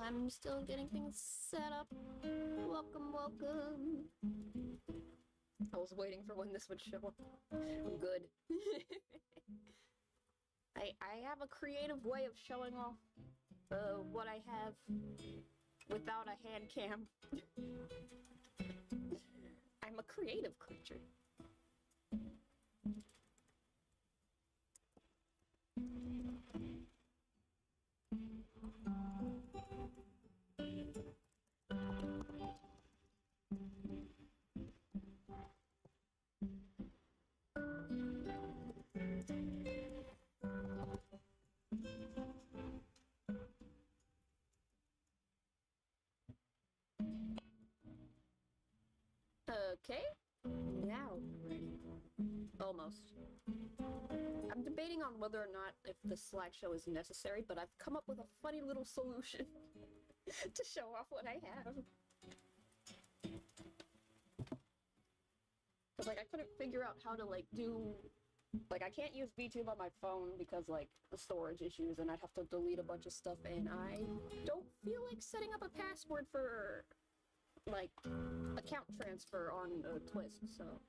I'm still getting things set up. Welcome, welcome. I was waiting for when this would show up. Good. I have a creative way of showing off what I have without a hand cam. I'm a creative creature. Okay, now we're ready. Almost. I'm debating on whether or not if the slideshow is necessary, but I've come up with a funny little solution to show off what I have. Cause like I couldn't figure out how to like do, like I can't use VTube on my phone because like the storage issues and I'd have to delete a bunch of stuff and I don't feel like setting up a password for like account transfer on Twist, so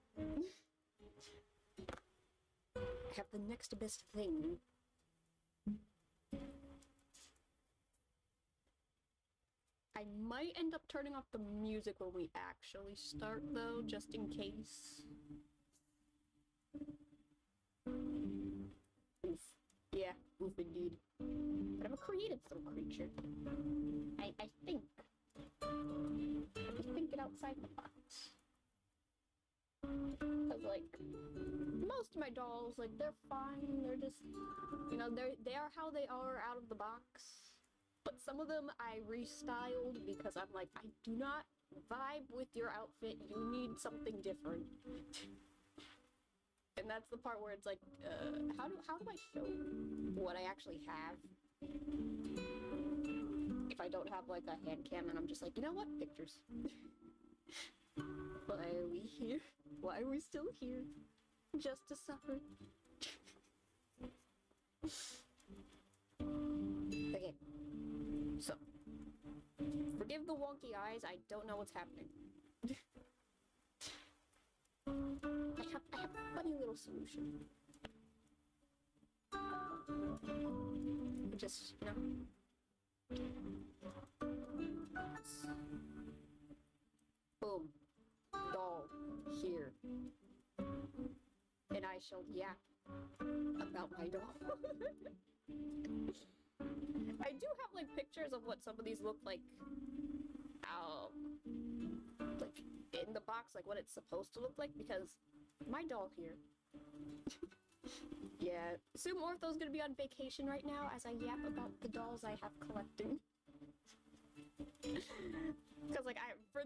I have the next best thing. I might end up turning off the music when we actually start though, just in case. Oof. Yeah, oof indeed. But I'm a creative little creature. I think. I'm thinking outside the box. Cause like, most of my dolls, like, they're fine, they're just, you know, they are how they are out of the box. But some of them I restyled because I'm like, I do not vibe with your outfit, you need something different. And that's the part where it's like, how do I show what I actually have? If I don't have like a hand cam and I'm just like, you know what, pictures. Why are we here? Why are we still here? Just to suffer. Okay. So. Forgive the wonky eyes, I don't know what's happening. I have a funny little solution. Just, you know. Boom. Doll. Here. And I shall yap about my doll. I do have like pictures of what some of these look like like in the box, like what it's supposed to look like, because my doll here. Yeah, assume Ortho's gonna be on vacation right now as I yap about the dolls I have collecting. Because like for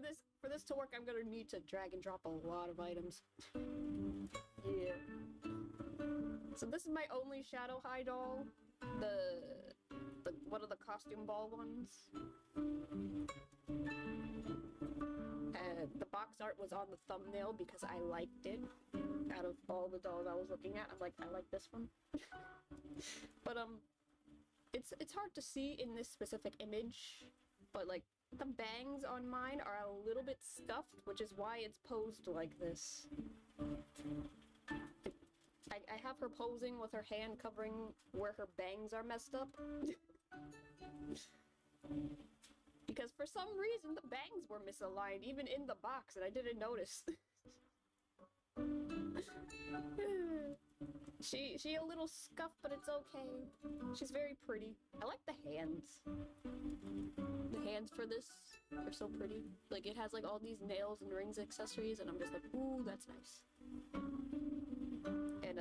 this to work, I'm gonna need to drag and drop a lot of items. Yeah. So this is my only Shadow High doll. The one of the costume ball ones. The box art was on the thumbnail because I liked it. Out of all the dolls I was looking at, I'm like, I like this one. But it's hard to see in this specific image, but like the bangs on mine are a little bit scuffed, which is why it's posed like this. I have her posing with her hand covering where her bangs are messed up. Because for some reason the bangs were misaligned even in the box and I didn't notice. She a little scuffed, but it's okay. She's very pretty. I like the hands. The hands for this are so pretty. Like it has like all these nails and rings accessories and I'm just like, ooh, that's nice. And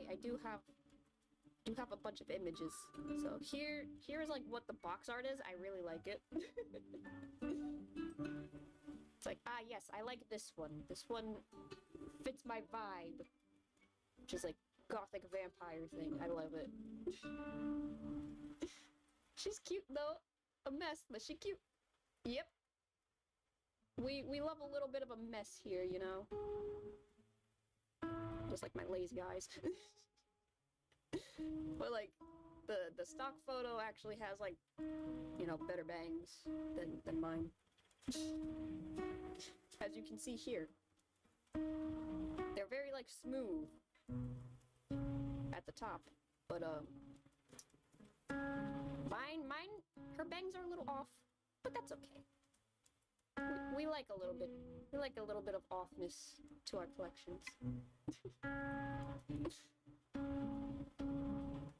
I do have a bunch of images. So here is like what the box art is. I really like it. It's like, ah yes, I like this one. This one fits my vibe. Which is like gothic vampire thing. I love it. She's cute though. A mess, but she cute. Yep. We love a little bit of a mess here, you know? Just like my lazy eyes. But like, The stock photo actually has, like, you know, better bangs than mine. As you can see here. They're very, like, smooth at the top. But, mine, her bangs are a little off, but that's okay. We like a little bit. We like a little bit of offness to our collections.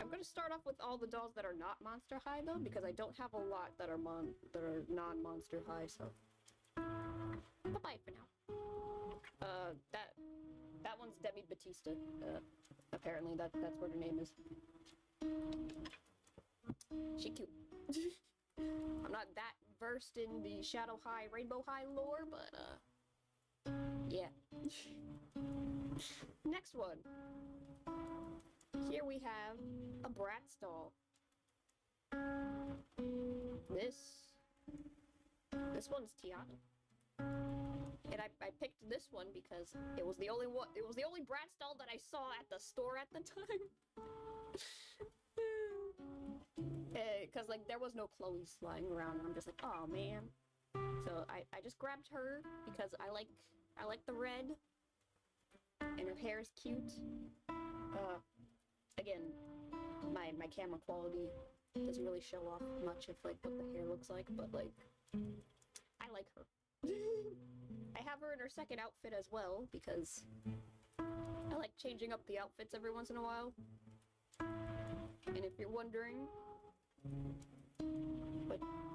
I'm gonna start off with all the dolls that are not Monster High though, because I don't have a lot that are non-Monster High. So, bye bye for now. That one's Demi Batista. Apparently that's what her name is. She cute. I'm not that versed in the Shadow High, Rainbow High lore, but, yeah. Next one. Here we have a Bratz doll. This one's Tiana. And I picked this one because it was the only Bratz doll that I saw at the store at the time. Because, like, there was no Chloe's lying around, and I'm just like, oh man. So I just grabbed her because I like the red, and her hair is cute. Again, my camera quality doesn't really show off much of, like, what the hair looks like, but, like, I like her. I have her in her second outfit as well, because I like changing up the outfits every once in a while. And if you're wondering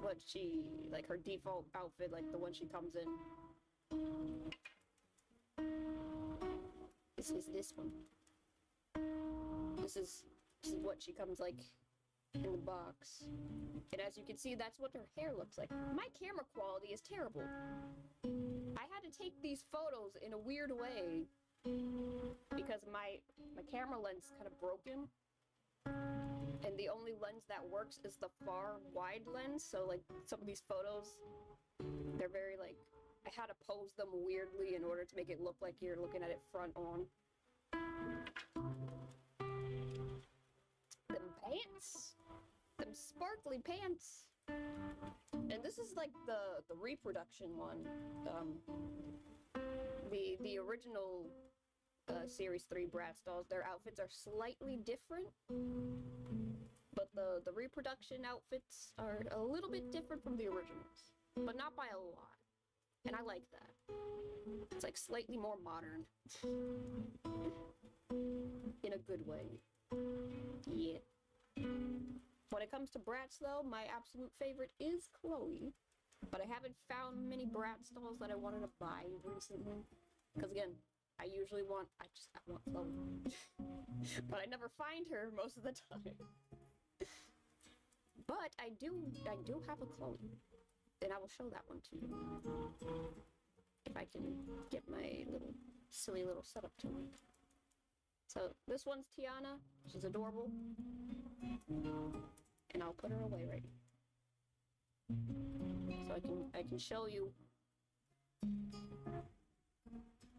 what she, like, her default outfit, like the one she comes in, this is this one. This is what she comes, like, in the box. And as you can see, that's what her hair looks like. My camera quality is terrible. I had to take these photos in a weird way because my camera lens is kind of broken. And the only lens that works is the far wide lens, so, like, some of these photos, they're very, like, I had to pose them weirdly in order to make it look like you're looking at it front on. Them pants! Them sparkly pants! And this is, like, the reproduction one. The original Series 3 Bratz dolls, their outfits are slightly different. But the reproduction outfits are a little bit different from the originals. But not by a lot. And I like that. It's, like, slightly more modern. In a good way. Yeah. When it comes to Bratz, though, my absolute favorite is Chloe. But I haven't found many Bratz dolls that I wanted to buy recently. Because, again, I want Chloe. But I never find her most of the time. But I do have a Chloe. And I will show that one to you. If I can get my silly little setup to it. So this one's Tiana. She's adorable. And I'll put her away right now. So I can show you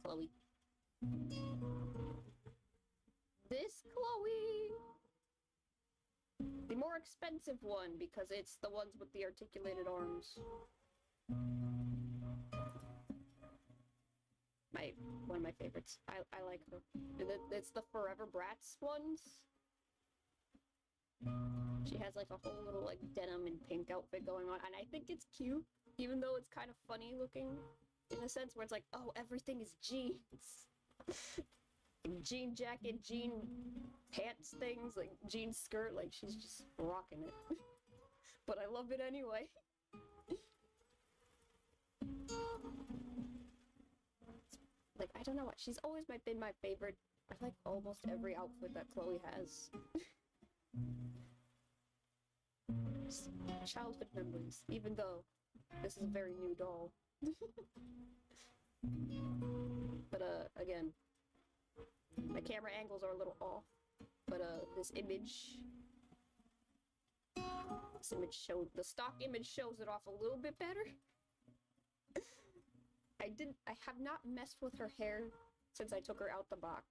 Chloe. This Chloe! The more expensive one, because it's the ones with the articulated arms. One of my favorites. I like her. It's the Forever Bratz ones. She has, like, a whole little, like, denim and pink outfit going on, and I think it's cute, even though it's kind of funny looking, in a sense where it's like, oh, everything is jeans. Jean jacket, jean pants things, like, jean skirt, like, she's just rocking it. But I love it anyway. Like, I don't know, she's always been my favorite. I like almost every outfit that Chloe has. Childhood memories, even though this is a very new doll. But, again, my camera angles are a little off, but, this image shows, the stock image shows it off a little bit better. I have not messed with her hair since I took her out the box.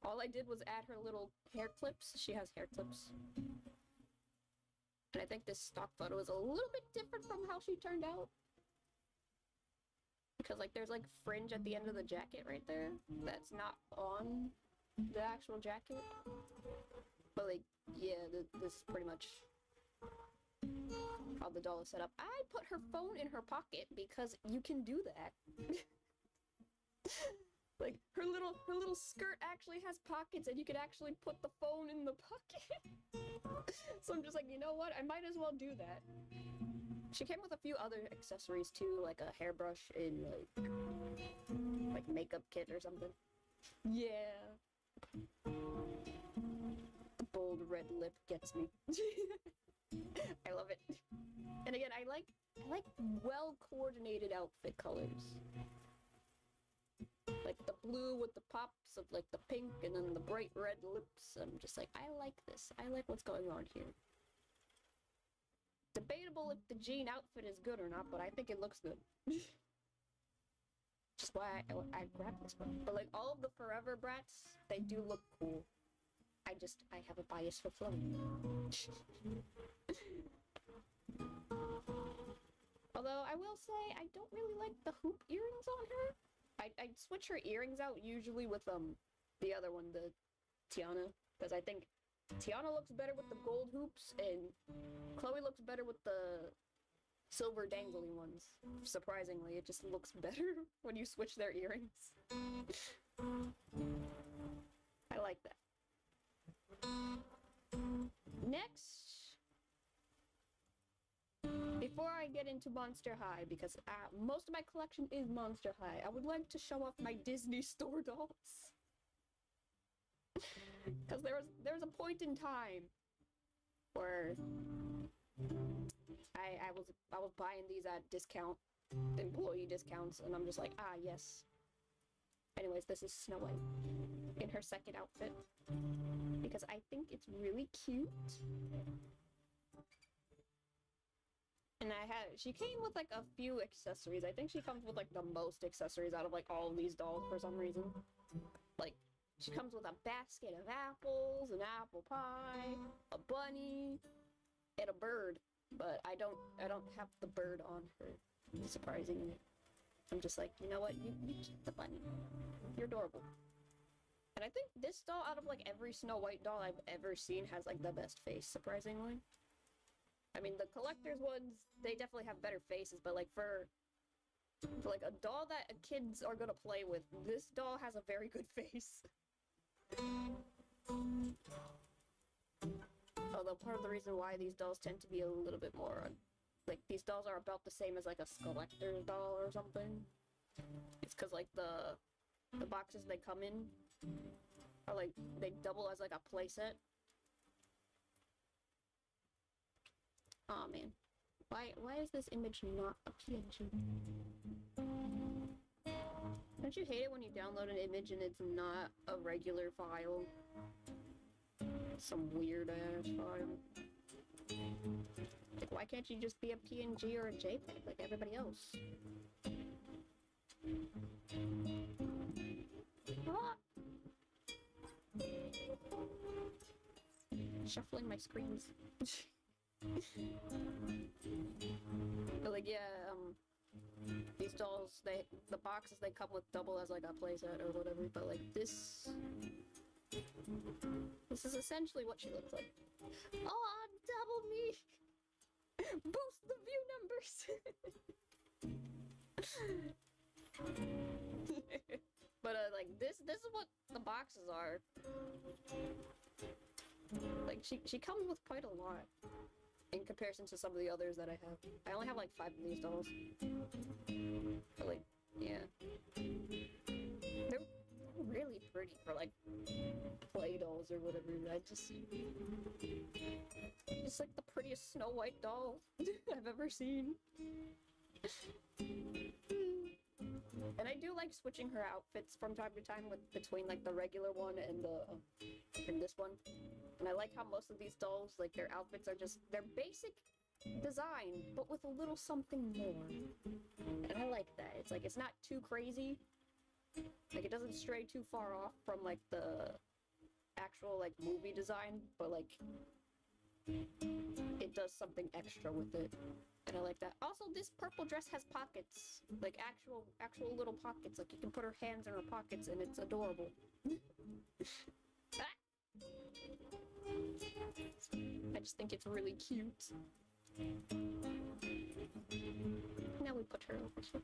All I did was add her little hair clips. She has hair clips. And I think this stock photo is a little bit different from how she turned out. Because, like, there's, like, fringe at the end of the jacket right there. That's not on the actual jacket. But, like, yeah, this is pretty much how the doll is set up. I put her phone in her pocket because you can do that. Like, her little skirt actually has pockets and you could actually put the phone in the pocket. So I'm just like, you know what? I might as well do that. She came with a few other accessories too, like a hairbrush and like makeup kit or something. Yeah. The bold red lip gets me. I love it. And again, I like well-coordinated outfit colors. Like the blue with the pops of like the pink and then the bright red lips. I'm just like, I like this. I like what's going on here. Debatable if the jean outfit is good or not, but I think it looks good. Just why I grabbed this one. But like all of the Forever Brats, they do look cool. I have a bias for Chloe. Although I will say, I don't really like the hoop earrings on her. I'd switch her earrings out usually with the other one, the Tiana, because I think Tiana looks better with the gold hoops and Chloe looks better with the silver dangly ones. Surprisingly, it just looks better when you switch their earrings. I like that. Next, before I get into Monster High, because most of my collection is Monster High, I would like to show off my Disney Store dolls. Because there was a point in time where I was buying these at discount, employee discounts, and I'm just like, ah, yes. Anyways, this is Snow White in her second outfit because I think it's really cute. And she came with like a few accessories. I think she comes with like the most accessories out of like all of these dolls for some reason. Like, she comes with a basket of apples, an apple pie, a bunny, and a bird. But I don't have the bird on her, surprisingly. I'm just like, you know what? You keep the bunny. You're adorable. And I think this doll, out of like every Snow White doll I've ever seen, has like the best face, surprisingly. I mean, the collector's ones, they definitely have better faces, but like for like a doll that kids are gonna play with, this doll has a very good face. Although part of the reason why these dolls tend to be a little bit more, like, these dolls are about the same as like a Skeletor's doll or something. It's because like the boxes they come in are like, they double as like a playset. Aw, man. Why is this image not a PNG? Don't you hate it when you download an image and it's not a regular file? Some weird ass file. Like, why can't you just be a PNG or a JPEG like everybody else? Ah! Shuffling my screens. But like, yeah, these dolls, the boxes, they come with double as like a playset or whatever, but like this is essentially what she looks like. Oh, double me! Boost the view numbers! But like this is what the boxes are. Like she comes with quite a lot in comparison to some of the others that I have. I only have like 5 of these dolls. But like, yeah. They're really pretty for like play dolls or whatever. It's like the prettiest Snow White doll I've ever seen. And I do like switching her outfits from time to time between like the regular one and this one. And I like how most of these dolls, like, their outfits are just their basic design, but with a little something more. And I like that. It's like, it's not too crazy. Like, it doesn't stray too far off from like the actual like movie design, but like it does something extra with it. And I like that. Also, this purple dress has pockets. Like actual little pockets. Like you can put her hands in her pockets and it's adorable. Ah! I just think it's really cute. Now we put her over here.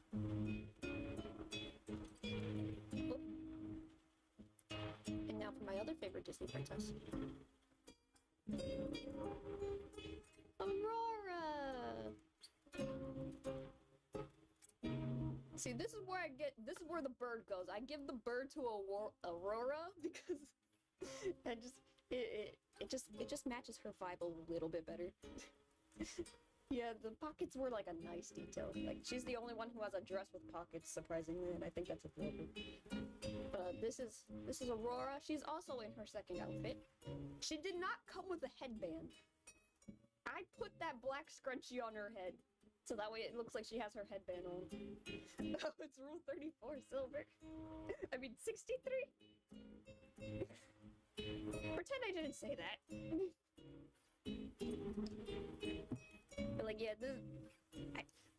Oh. And now for my other favorite Disney princess. Aurora! See, this is where the bird goes. I give the bird to Aurora because it just matches her vibe a little bit better. Yeah, the pockets were like a nice detail. Like, she's the only one who has a dress with pockets, surprisingly, and I think that's adorable. This is Aurora. She's also in her second outfit. She did not come with a headband. I put that black scrunchie on her head, so that way it looks like she has her headband on. Oh, it's Rule 34, Silver. I mean, 63? Pretend I didn't say that. But like, yeah,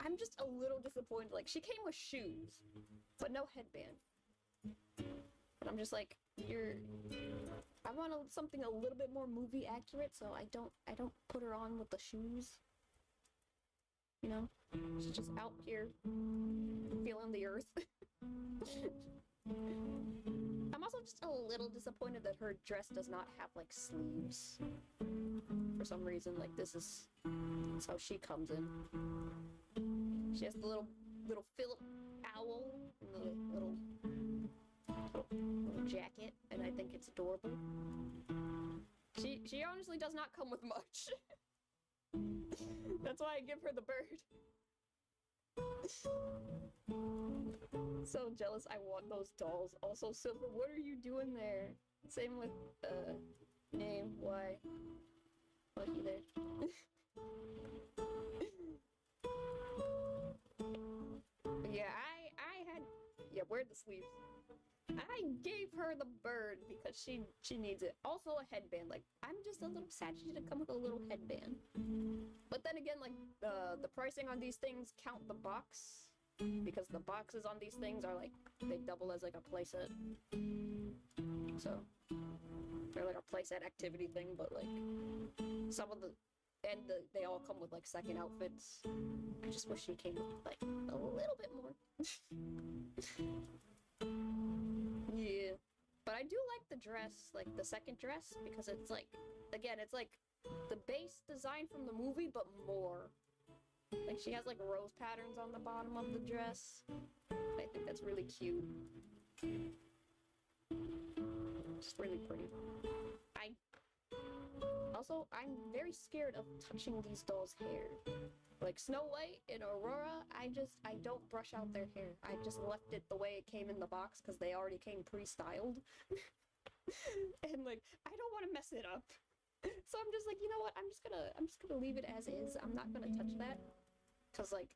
I'm just a little disappointed. Like, she came with shoes, but no headband. And I'm just like, I want something a little bit more movie accurate, so I don't put her on with the shoes. You know? She's just out here feeling the earth. I'm also just a little disappointed that her dress does not have like sleeves. For some reason, like that's how she comes in. She has the little Philip owl and the little jacket, and I think it's adorable. She honestly does not come with much. That's why I give her the bird. So jealous, I want those dolls. Also, Silver, what are you doing there? Same with, name, why? What he there? Yeah, yeah, where are the sleeves? I gave her the bird because she needs it. Also a headband. Like, I'm just a little sad she didn't come with a little headband. But then again, like, the pricing on these things count the box. Because the boxes on these things are like, they double as like a playset. So, they're like a playset activity thing, but like, they all come with like second outfits. I just wish she came with like a little bit more. Yeah. But I do like the dress, like the second dress, because it's like, again, it's like the base design from the movie, but more. Like, she has like rose patterns on the bottom of the dress. I think that's really cute. Just really pretty. I'm very scared of touching these dolls' hair. Like Snow White and Aurora, I don't brush out their hair. I just left it the way it came in the box because they already came pre-styled. And like, I don't want to mess it up. So I'm just like, you know what? I'm just gonna leave it as is. I'm not gonna touch that. Cause like,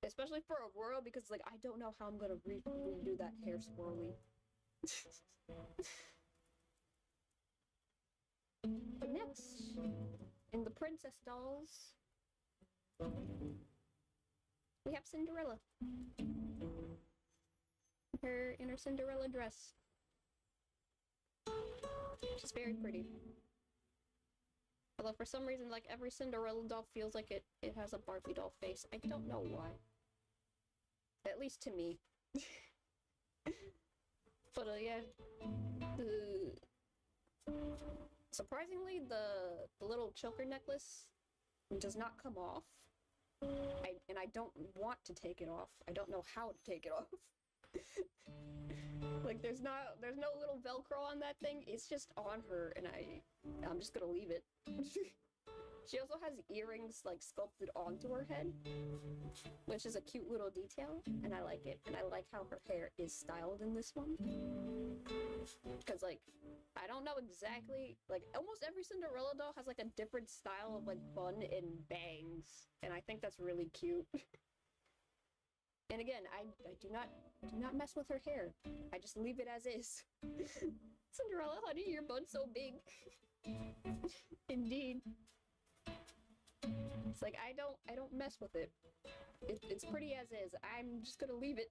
especially for Aurora, because like, I don't know how I'm gonna redo that hair swirly. But next, in the princess dolls, we have Cinderella. Her in her Cinderella dress. She's very pretty. Although for some reason, like, every Cinderella doll feels like it has a Barbie doll face. I don't know why. At least to me. But yeah, surprisingly, the little choker necklace does not come off. And I don't want to take it off. I don't know how to take it off. Like, there's no little Velcro on that thing. It's just on her, and I'm just gonna leave it. She also has earrings, like, sculpted onto her head, which is a cute little detail, and I like it. And I like how her hair is styled in this one. Because, like, I don't know exactly, like, almost every Cinderella doll has, like, a different style of, like, bun and bangs, and I think that's really cute. And again, I do not mess with her hair. I just leave it as is. Cinderella, honey, your butt's so big. Indeed. It's like, I don't mess with it. It's pretty as is. I'm just gonna leave it.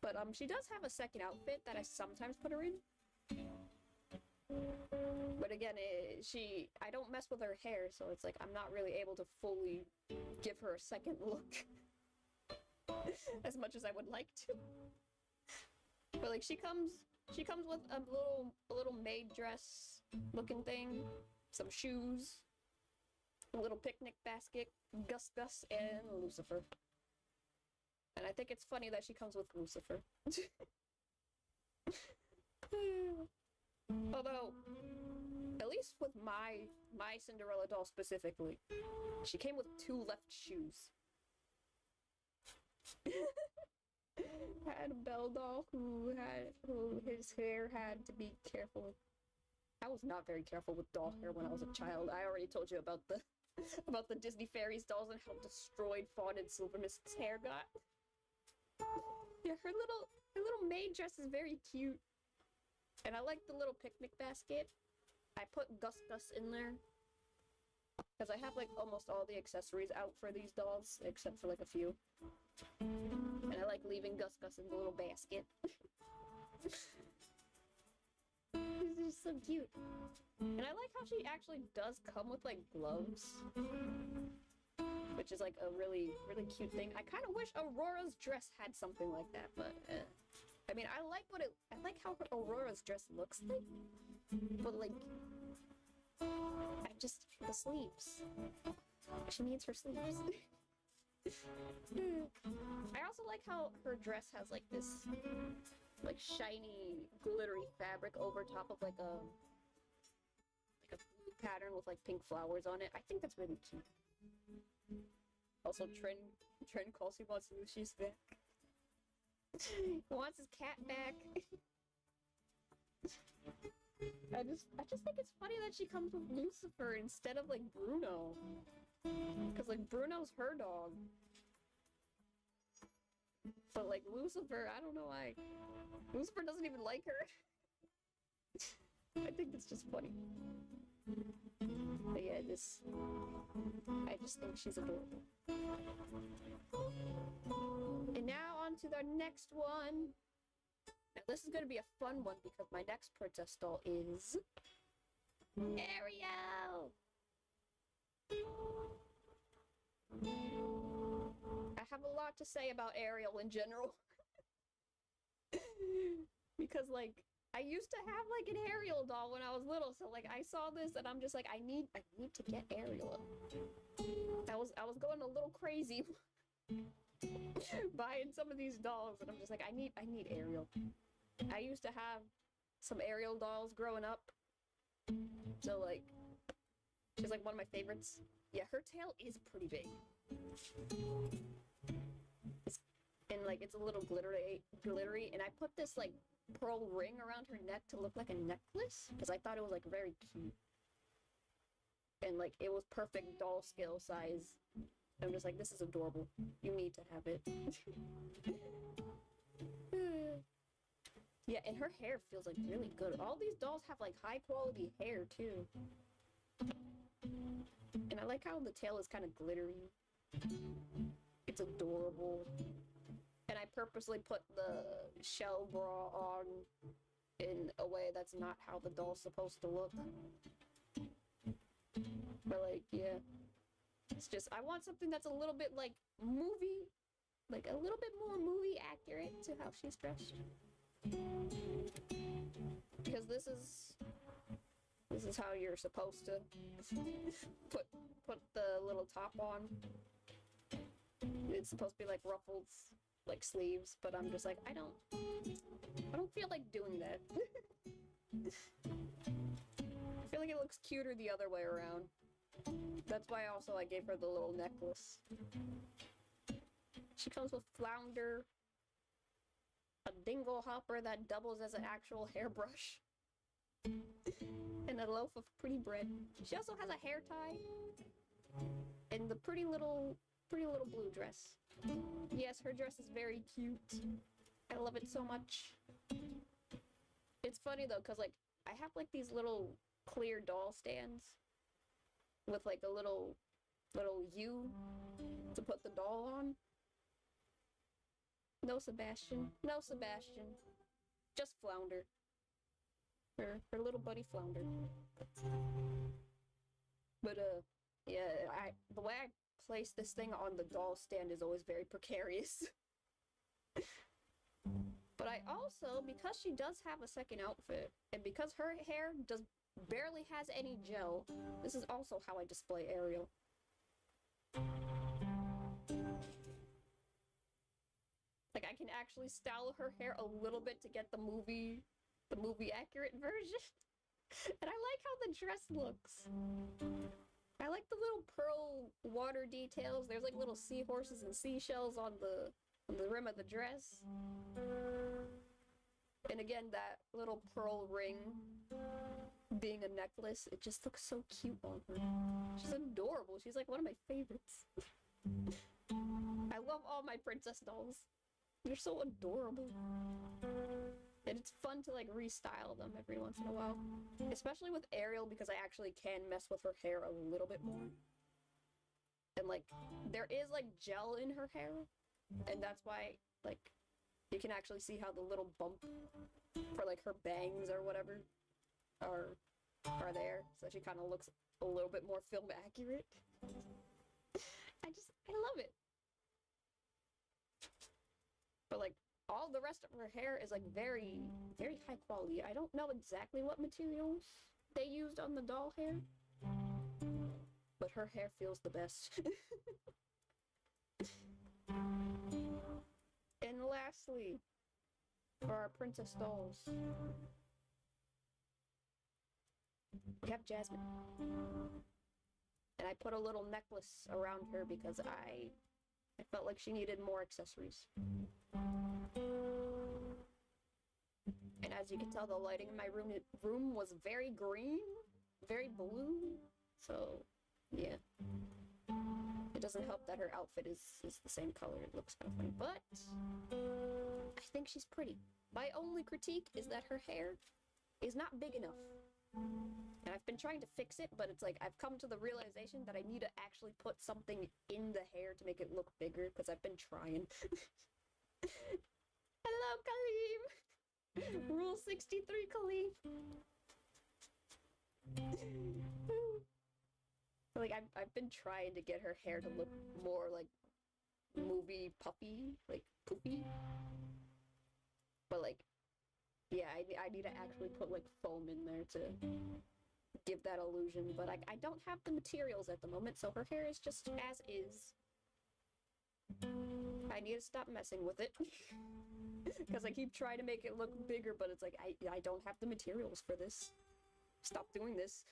But, she does have a second outfit that I sometimes put her in. But again, I don't mess with her hair, so it's like, I'm not really able to fully give her a second look. As much as I would like to. But like, she comes with a little maid dress looking thing, some shoes, a little picnic basket, Gus Gus, and Lucifer. And I think it's funny that she comes with Lucifer. Although, at least with my Cinderella doll specifically, she came with 2 left shoes. I had a Belle doll who his hair had to be careful. I was not very careful with doll hair when I was a child. I already told you about the Disney Fairies dolls and how destroyed Fawn and Silvermist's hair got. Yeah, her little maid dress is very cute. And I like the little picnic basket. I put Gus Gus in there. Because I have like almost all the accessories out for these dolls, except for like a few. And I like leaving Gus Gus in the little basket. This is so cute. And I like how she actually does come with like gloves. Which is like a really, really cute thing. I kind of wish Aurora's dress had something like that, but I mean, I like how Aurora's dress looks like, but like, the sleeves. She needs her sleeves. I also like how her dress has like this, like shiny, glittery fabric over top of like a blue pattern with like pink flowers on it. I think that's really cute. Also, Tren calls he wants Lucy's back. He wants his cat back. I just think it's funny that she comes with Lucifer instead of like Bruno. Cause like Bruno's her dog. But like Lucifer, I don't know why. Lucifer doesn't even like her. I think it's just funny. But yeah, I just think she's adorable. And now on to the next one. Now this is gonna be a fun one because my next princess doll is Ariel! I have a lot to say about Ariel in general. Because like, I used to have like an Ariel doll when I was little, so like I saw this and I'm just like, I need to get Ariel. I was going a little crazy buying some of these dolls, and I'm just like, I need Ariel. I used to have some Ariel dolls growing up, so like, she's like one of my favorites. Yeah, her tail is pretty big. And like, it's a little glittery, and I put this like pearl ring around her neck to look like a necklace because I thought it was like very cute, and like it was perfect doll scale size. I'm just like, this is adorable. You need to have it. Yeah, and her hair feels like really good. All these dolls have like high quality hair too, and I like how the tail is kind of glittery. It's adorable. And I purposely put the shell bra on in a way that's not how the doll's supposed to look. But like, yeah. It's just, I want something that's a little bit like movie, like a little bit more movie accurate to how she's dressed. Because this is how you're supposed to put the little top on. It's supposed to be like ruffles, like sleeves, but I'm just like, I don't feel like doing that. I feel like it looks cuter the other way around. That's why also I gave her the little necklace. She comes with Flounder, a dingle hopper that doubles as an actual hairbrush, and a loaf of pretty bread. She also has a hair tie, and the pretty little blue dress. Yes, her dress is very cute. I love it so much. It's funny though, because like I have like these little clear doll stands with like a little U to put the doll on. No Sebastian. No Sebastian. Just Flounder. Her little buddy Flounder. But yeah, the way I place this thing on the doll stand is always very precarious. But I also, because she does have a second outfit, and because her hair barely has any gel, this is also how I display Ariel. Like, I can actually style her hair a little bit to get the movie accurate version. And I like how the dress looks. I like the little pearl water details. There's like little seahorses and seashells on the rim of the dress. And again, that little pearl ring being a necklace, it just looks so cute on her. She's adorable. She's like one of my favorites. I love all my princess dolls. They're so adorable. And it's fun to like restyle them every once in a while. Especially with Ariel, because I actually can mess with her hair a little bit more. And like, there is like gel in her hair. And that's why, like, you can actually see how the little bump for like her bangs or whatever are there. So she kind of looks a little bit more film accurate. I love it. But like, all the rest of her hair is like very, very high quality. I don't know exactly what materials they used on the doll hair, but her hair feels the best. And lastly, for our princess dolls, we have Jasmine. And I put a little necklace around her because I felt like she needed more accessories. And as you can tell, the lighting in my room was very green, very blue. So, yeah. It doesn't help that her outfit is the same color. It looks kind of funny, but I think she's pretty. My only critique is that her hair is not big enough. And I've been trying to fix it, but it's like I've come to the realization that I need to actually put something in the hair to make it look bigger, because I've been trying. Hello, Kaleem! Rule 63, Kaleem! Like, I've been trying to get her hair to look more like movie puffy, like poofy. But like, yeah, I need to actually put like foam in there to give that illusion. But I don't have the materials at the moment, so her hair is just as is. I need to stop messing with it. Because I keep trying to make it look bigger, but it's like, I don't have the materials for this. Stop doing this.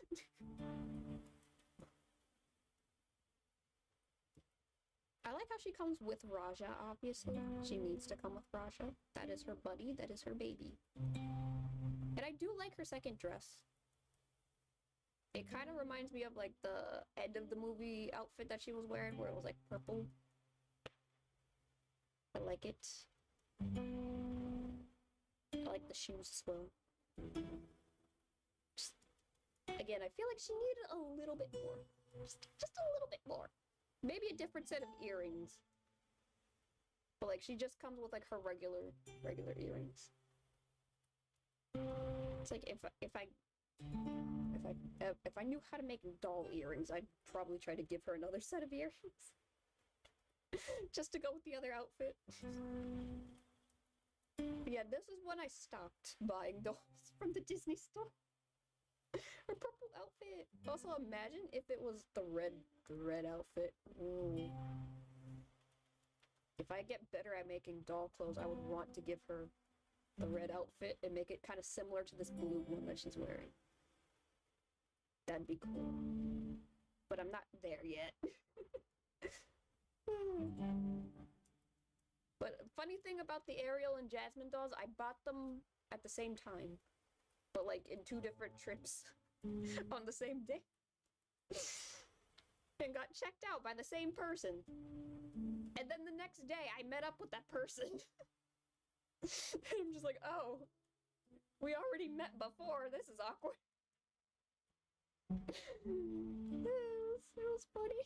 I like how she comes with Raja, obviously. She needs to come with Raja. That is her buddy, that is her baby. And I do like her second dress. It kind of reminds me of like the end of the movie outfit that she was wearing, where it was like purple. I like it. I like the shoes as well. Just, again, I feel like she needed a little bit more. Just a little bit more. Maybe a different set of earrings. But like, she just comes with like her regular earrings. It's like if I knew how to make doll earrings, I'd probably try to give her another set of earrings. Just to go with the other outfit. But yeah, this is when I stopped buying dolls from the Disney store. Her purple outfit. Also, imagine if it was the red outfit. Ooh. If I get better at making doll clothes, I would want to give her the red outfit and make it kind of similar to this blue one that she's wearing. That'd be cool. But I'm not there yet. But funny thing about the Ariel and Jasmine dolls, I bought them at the same time. But like in 2 different trips on the same day. And got checked out by the same person. And then the next day I met up with that person. And I'm just like, oh, We already met before. This is awkward. It was funny.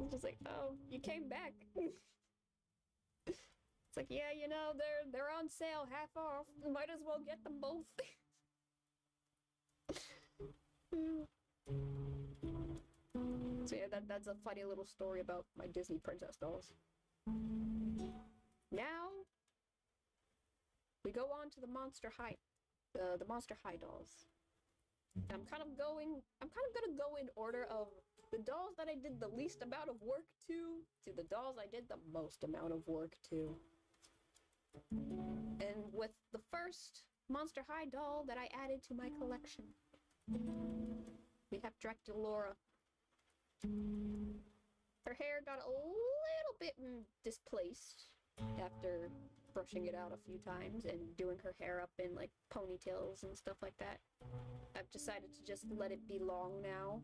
It's just like, oh, you came back. It's like, yeah, you know, they're on sale, half off. Might as well get them both. So yeah, that's a funny little story about my Disney princess dolls. Now we go on to the Monster High, the Monster High dolls. I'm kind of gonna go in order of the dolls that I did the least amount of work to the dolls I did the most amount of work to. And with the first Monster High doll that I added to my collection, we have Draculaura. Her hair got a little bit displaced after brushing it out a few times and doing her hair up in like ponytails and stuff like that. I've decided to just let it be long now.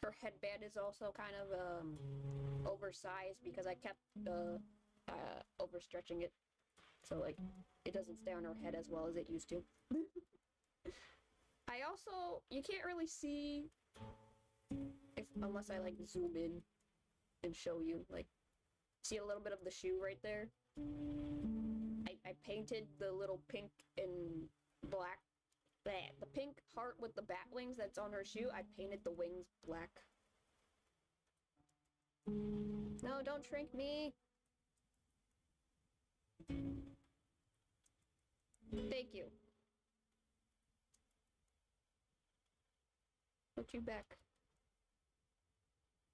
Her headband is also kind of oversized because I kept overstretching it, so like it doesn't stay on her head as well as it used to. I also, you can't really see unless I like zoom in and show you, like, see a little bit of the shoe right there. I painted the little pink and black, the pink heart with the bat wings that's on her shoe. I painted the wings black. No, don't shrink me. Thank you. Put you back.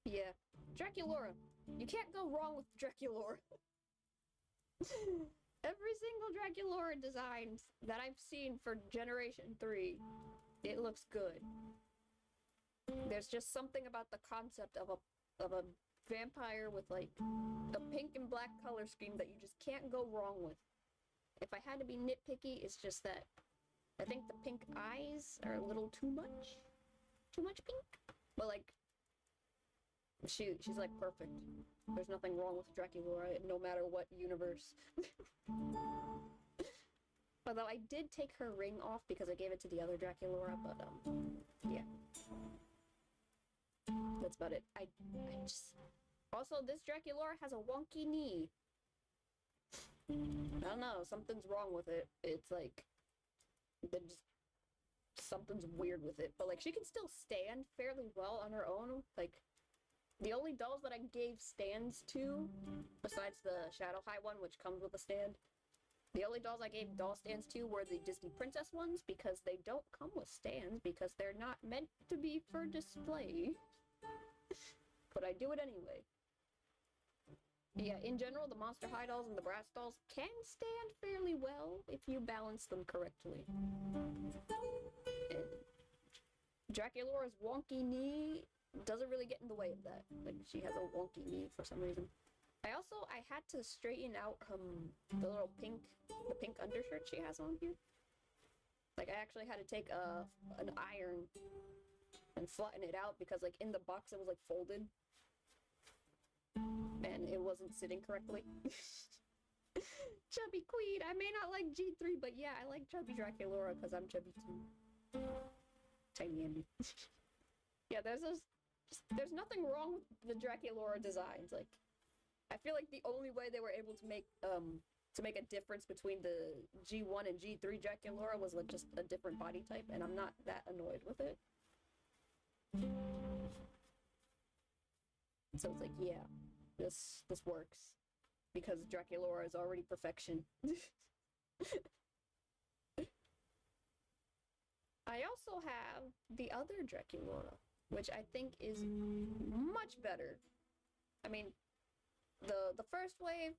Yeah. Draculaura. You can't go wrong with Draculaura. Every single Draculaura design that I've seen for Generation 3, it looks good. There's just something about the concept of a vampire with like a pink and black color scheme that you just can't go wrong with. If I had to be nitpicky, it's just that I think the pink eyes are a little too much. Too much pink? But like, she's like perfect. There's nothing wrong with Draculaura, no matter what universe. Although I did take her ring off because I gave it to the other Draculaura, but yeah. That's about it. I just... Also, this Draculaura has a wonky knee. I don't know, something's wrong with it. It's like... something's weird with it. But like, she can still stand fairly well on her own. Like, the only dolls that I gave stands to, besides the Shadow High one, which comes with a stand, the only dolls I gave doll stands to were the Disney Princess ones, because they don't come with stands, because they're not meant to be for display. But I do it anyway. Yeah, in general, the Monster High dolls and the Bratz dolls can stand fairly well if you balance them correctly. And Draculaura's wonky knee doesn't really get in the way of that. Like, she has a wonky knee for some reason. I had to straighten out the little pink undershirt she has on here. Like, I actually had to take an iron and flatten it out because, like, in the box it was, like, folded. And it wasn't sitting correctly. Chubby Queen! I may not like G3, but yeah, I like Chubby Draculaura because I'm chubby too. Tiny Andy. Yeah, there's nothing wrong with the Draculaura designs. Like, I feel like the only way they were able to make a difference between the G1 and G3 Draculaura was like just a different body type, and I'm not that annoyed with it. So it's like, yeah, this works because Draculaura is already perfection. I also have the other Draculaura, which I think is much better. I mean, the first wave,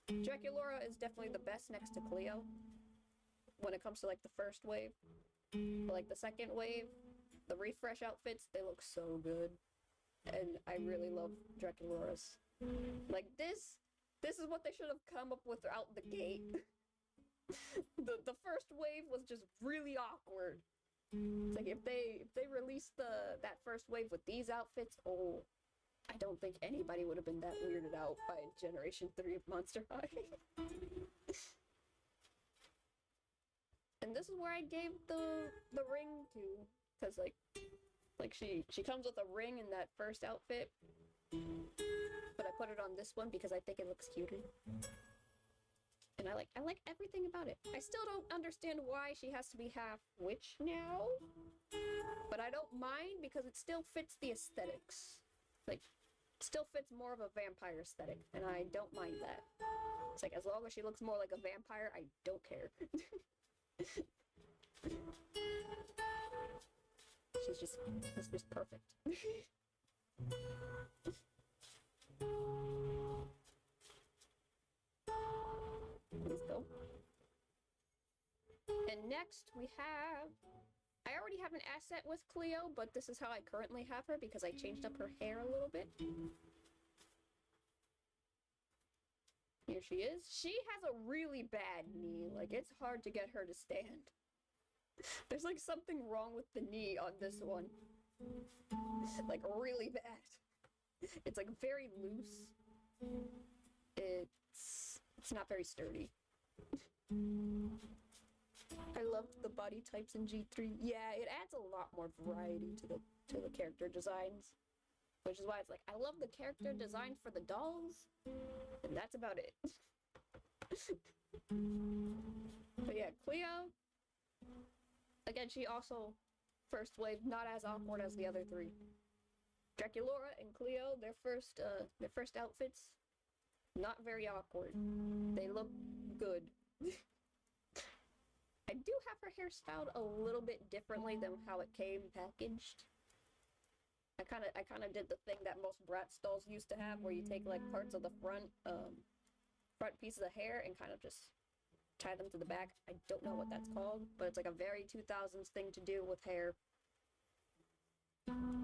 Draculaura is definitely the best next to Cleo when it comes to like the first wave. But like the second wave, the refresh outfits, they look so good. And I really love Draculaura's. Like, this is what they should have come up with out the gate. The first wave was just really awkward. It's like, if they released that first wave with these outfits, oh, I don't think anybody would have been that weirded out by Generation 3 of Monster High. And this is where I gave the ring to, because like she comes with a ring in that first outfit, but I put it on this one because I think it looks cuter. And I like everything about it. I still don't understand why she has to be half witch now, but I don't mind because it still fits the aesthetics. Like, still fits more of a vampire aesthetic, and I don't mind that. It's like, as long as she looks more like a vampire, I don't care. It's just perfect. Let's go. And next we have... I already have an asset with Cleo, but this is how I currently have her because I changed up her hair a little bit. Here she is. She has a really bad knee. Like, it's hard to get her to stand. There's like something wrong with the knee on this one. Like, really bad. It's like very loose. It's not very sturdy. I love the body types in G3. Yeah, it adds a lot more variety to the character designs. Which is why it's like, I love the character designs for the dolls, and that's about it. But yeah, Cleo, again, she also first wave, not as awkward as the other three. Draculaura and Cleo, their first outfits, not very awkward. They look good. I do have her hair styled a little bit differently than how it came packaged. I kind of did the thing that most Bratz dolls used to have, where you take like parts of the front pieces of hair and kind of just tie them to the back. I don't know what that's called, but it's like a very 2000s thing to do with hair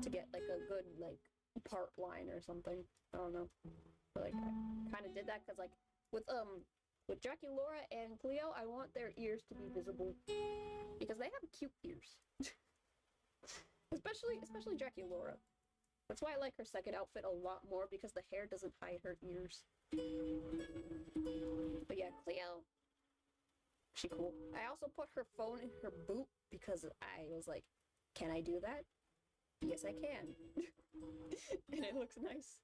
to get like a good like part line or something. I don't know, but like I kind of did that because like with Draculaura and Cleo, I want their ears to be visible because they have cute ears. Especially Draculaura. That's why I like her second outfit a lot more, because the hair doesn't hide her ears. But yeah, Cleo, she cool. I also put her phone in her boot because I was like, can I do that? Yes, I can. And it looks nice.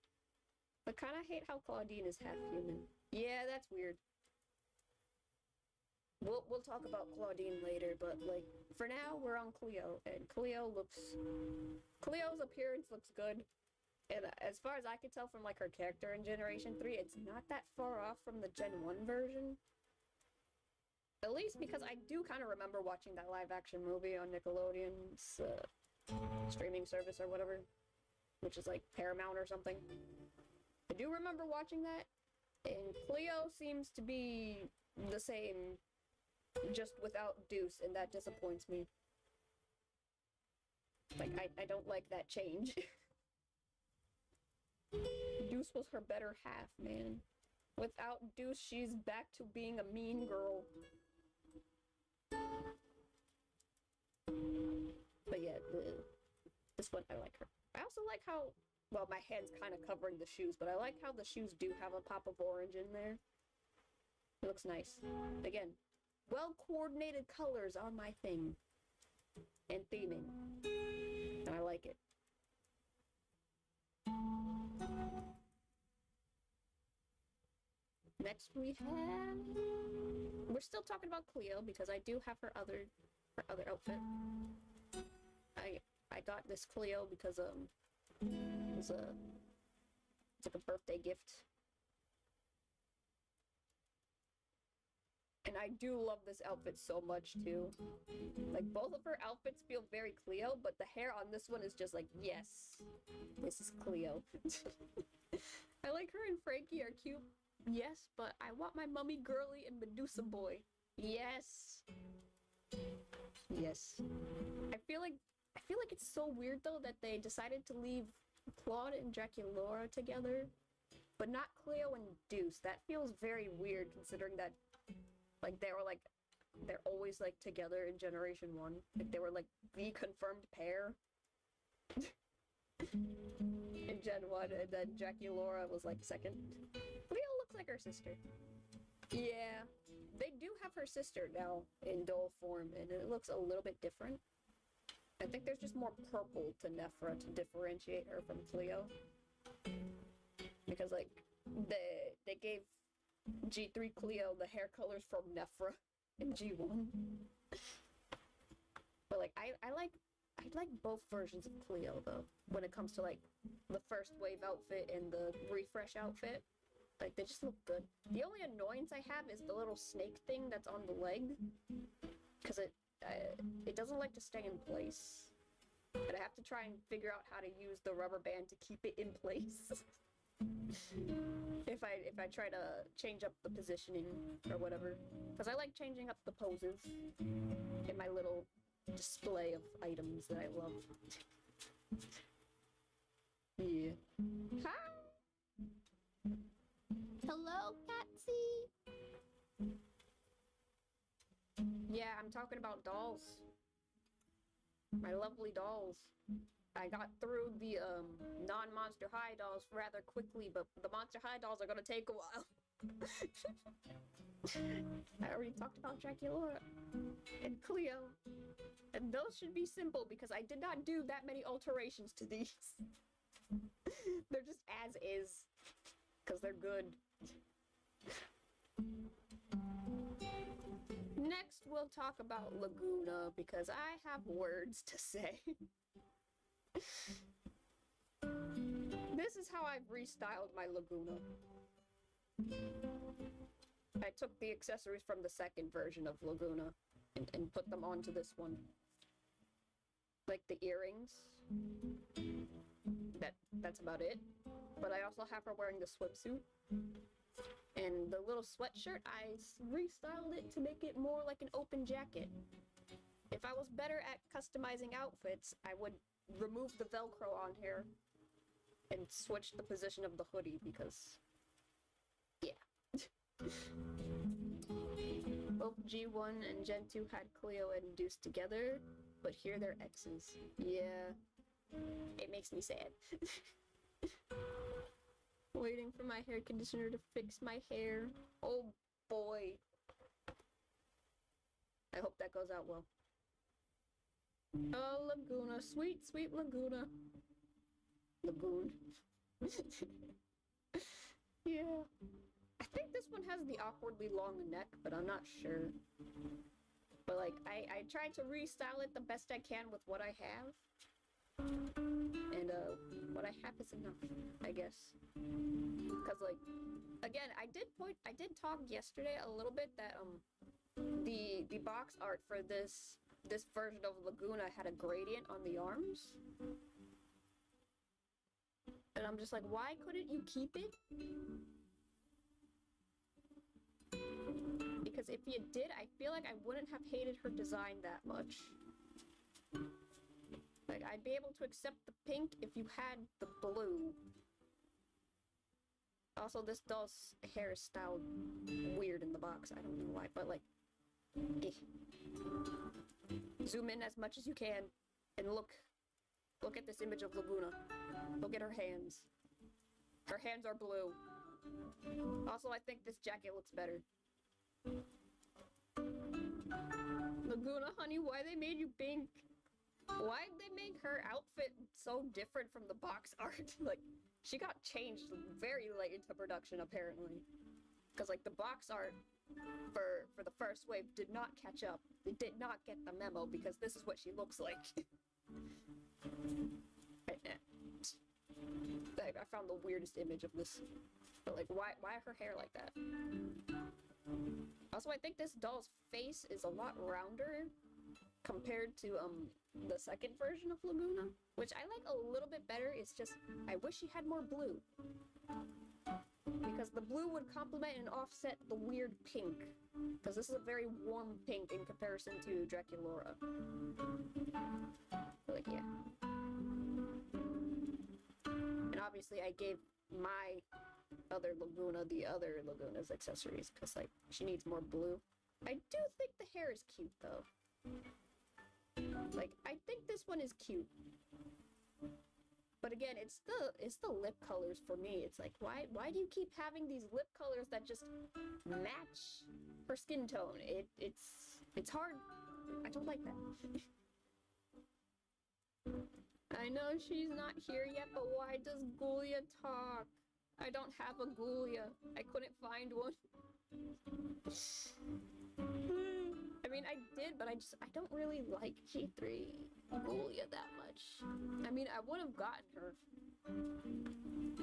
But kind of hate how Claudine is half human. Yeah, that's weird. We'll talk about Claudine later, but like for now we're on Cleo, and Cleo's appearance looks good. And as far as I could tell from like her character in Generation 3, it's not that far off from the Gen 1 version. At least because I do kind of remember watching that live action movie on Nickelodeon's streaming service or whatever, which is like Paramount or something. I do remember watching that, and Cleo seems to be the same, just without Deuce, and that disappoints me. Like, I don't like that change. Deuce was her better half, man. Without Deuce, she's back to being a mean girl. But yeah, this one, I like her. I also like how, well, my head's kind of covering the shoes, but I like how the shoes do have a pop of orange in there. It looks nice. Again, well-coordinated colors on my thing. And theming. And I like it. Next we have... We're still talking about Cleo because I do have her other outfit. I got this Cleo because it's like a birthday gift. And I do love this outfit so much too. Like, both of her outfits feel very Cleo, but the hair on this one is just like, yes, this is Cleo. I like her and Frankie are cute. Yes, but I want my Mummy Girly and Medusa Boy. Yes. Yes. I feel like it's so weird though that they decided to leave Claude and Draculaura together, but not Cleo and Deuce. That feels very weird considering that like they're always like together in Generation 1. Like they were like the confirmed pair. And in Gen 1, and then Draculaura was like second. Cleo looks like her sister. Yeah, they do have her sister now in doll form, and it looks a little bit different. I think there's just more purple to Nephra to differentiate her from Cleo. Because, like, they gave G3 Cleo the hair colors from Nephra in G1. But, like, I like both versions of Cleo, though, when it comes to, like, the first wave outfit and the refresh outfit. Like, they just look good. The only annoyance I have is the little snake thing that's on the leg. Because it doesn't like to stay in place. But I have to try and figure out how to use the rubber band to keep it in place. if I try to change up the positioning or whatever. Because I like changing up the poses in my little display of items that I love. Yeah. Hi! Hello, Patsy! Yeah, I'm talking about dolls. My lovely dolls. I got through the non-Monster High dolls rather quickly, but the Monster High dolls are gonna take a while. I already talked about Draculaura and Cleo. And those should be simple because I did not do that many alterations to these. They're just as is. Because they're good. Next, we'll talk about Laguna because I have words to say. This is how I've restyled my Laguna. I took the accessories from the second version of Laguna and put them onto this one. Like the earrings. That's about it. But I also have her wearing the swimsuit. And the little sweatshirt, I restyled it to make it more like an open jacket. If I was better at customizing outfits, I would remove the Velcro on here and switch the position of the hoodie because, yeah. Both G1 and Gen 2 had Cleo and Deuce together, but here they're exes. Yeah, it makes me sad. Waiting for my hair conditioner to fix my hair. Oh boy. I hope that goes out well. Oh, Laguna. Sweet, sweet Laguna. Lagoon. Yeah. I think this one has the awkwardly long neck, but I'm not sure. But like, I tried to restyle it the best I can with what I have. And what I have is enough, I guess. Cause like, again, I did talk yesterday a little bit that the box art for this version of Laguna had a gradient on the arms. And I'm just like, why couldn't you keep it? Because if you did, I feel like I wouldn't have hated her design that much. Like, I'd be able to accept the pink if you had the blue. Also, this doll's hair is styled weird in the box. I don't know why, but like, eh. Zoom in as much as you can and look at this image of Laguna. Look at her hands. Her hands are blue. Also, I think this jacket looks better. Laguna, honey, why they made you pink? Why'd they make her outfit so different from the box art? Like, she got changed very late into production, apparently. Because, like, the box art for the first wave did not catch up. It did not get the memo, because this is what she looks like. I found the weirdest image of this. But, like, why her hair like that? Also, I think this doll's face is a lot rounder compared to, the second version of Laguna, which I like a little bit better. It's just, I wish she had more blue. Because the blue would complement and offset the weird pink. Because this is a very warm pink in comparison to Draculaura. Like, yeah. And obviously I gave my other Laguna the other Laguna's accessories, because, like, she needs more blue. I do think the hair is cute, though. Like, I think this one is cute. But again, it's the lip colors for me. It's like, why do you keep having these lip colors that just match her skin tone? It's hard. I don't like that. I know she's not here yet, but why does Ghoulia talk? I don't have a Ghoulia. I couldn't find one. I mean, I did, but I don't really like G3 Ghoulia that much. I mean, I would have gotten her,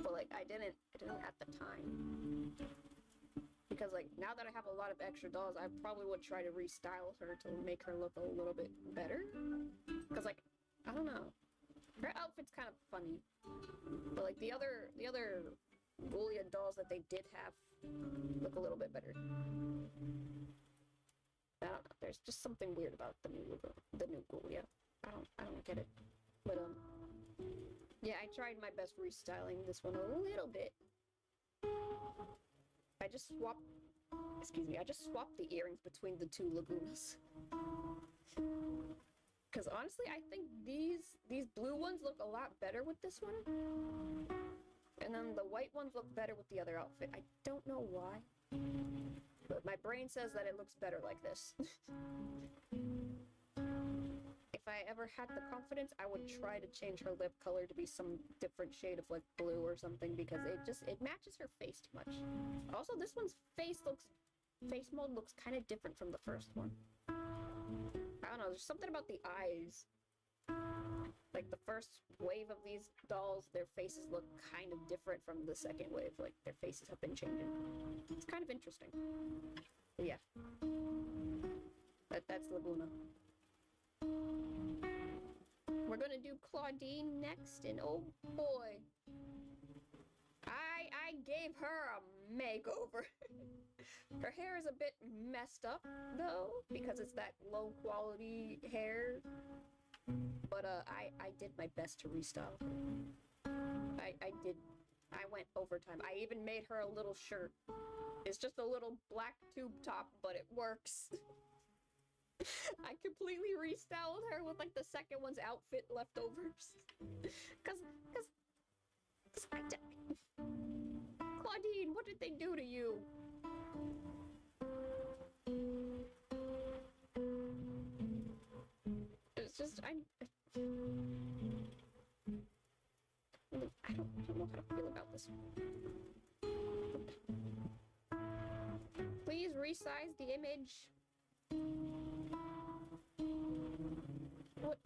but like, I didn't at the time. Because like, now that I have a lot of extra dolls, I probably would try to restyle her to make her look a little bit better. Because like, I don't know. Her outfit's kind of funny. But like, the other Ghoulia dolls that they did have look a little bit better. I don't know. There's just something weird about the new Ghoulia. I don't get it. But yeah, I tried my best restyling this one a little bit. I just swapped the earrings between the two Lagunas. Because honestly, I think these blue ones look a lot better with this one. And then the white ones look better with the other outfit. I don't know why. But my brain says that it looks better like this. If I ever had the confidence, I would try to change her lip color to be some different shade of like blue or something, because it matches her face too much. Also, this one's face mold looks kind of different from the first one. I don't know, there's something about the eyes. Like the first wave of these dolls, their faces look kind of different from the second wave. Like their faces have been changing. It's kind of interesting. But yeah. That's Laguna. We're gonna do Claudine next, and oh boy. I gave her a makeover. Her hair is a bit messed up though, because it's that low quality hair. But I did my best to restyle her. I went overtime. I even made her a little shirt. It's just a little black tube top, but it works. I completely restyled her with like the second one's outfit leftovers. Cause Claudine, what did they do to you? It's just, I don't know how to feel about this. Please resize the image. What?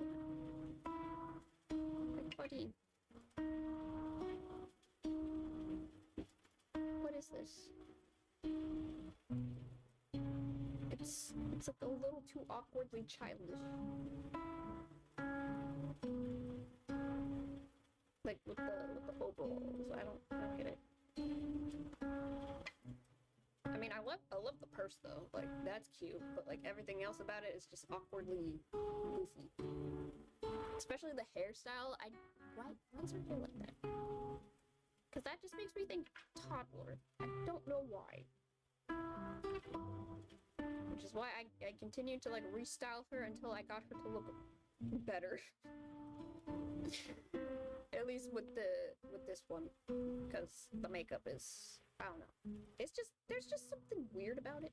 Claudine. What is this? It's like a little too awkwardly childish. Like with the overalls, I don't get it. I mean, I love the purse though. Like that's cute, but like everything else about it is just awkwardly goofy. Especially the hairstyle. Why is her hair like that? Because that just makes me think toddler. I don't know why. Which is why I continued to like restyle her until I got her to look better. At least with this one, because the makeup is, I don't know. There's just something weird about it.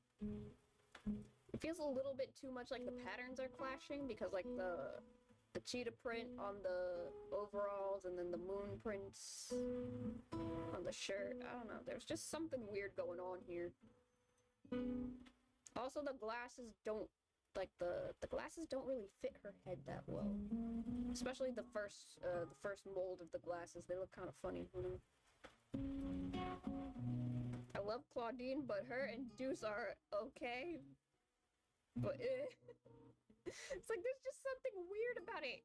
It feels a little bit too much like the patterns are clashing, because like the cheetah print on the overalls and then the moon prints on the shirt. I don't know. There's just something weird going on here. Also, the glasses don't, like the glasses don't really fit her head that well. Especially the first mold of the glasses. They look kind of funny. I love Claudine, but her and Deuce are okay. But it's like there's just something weird about it.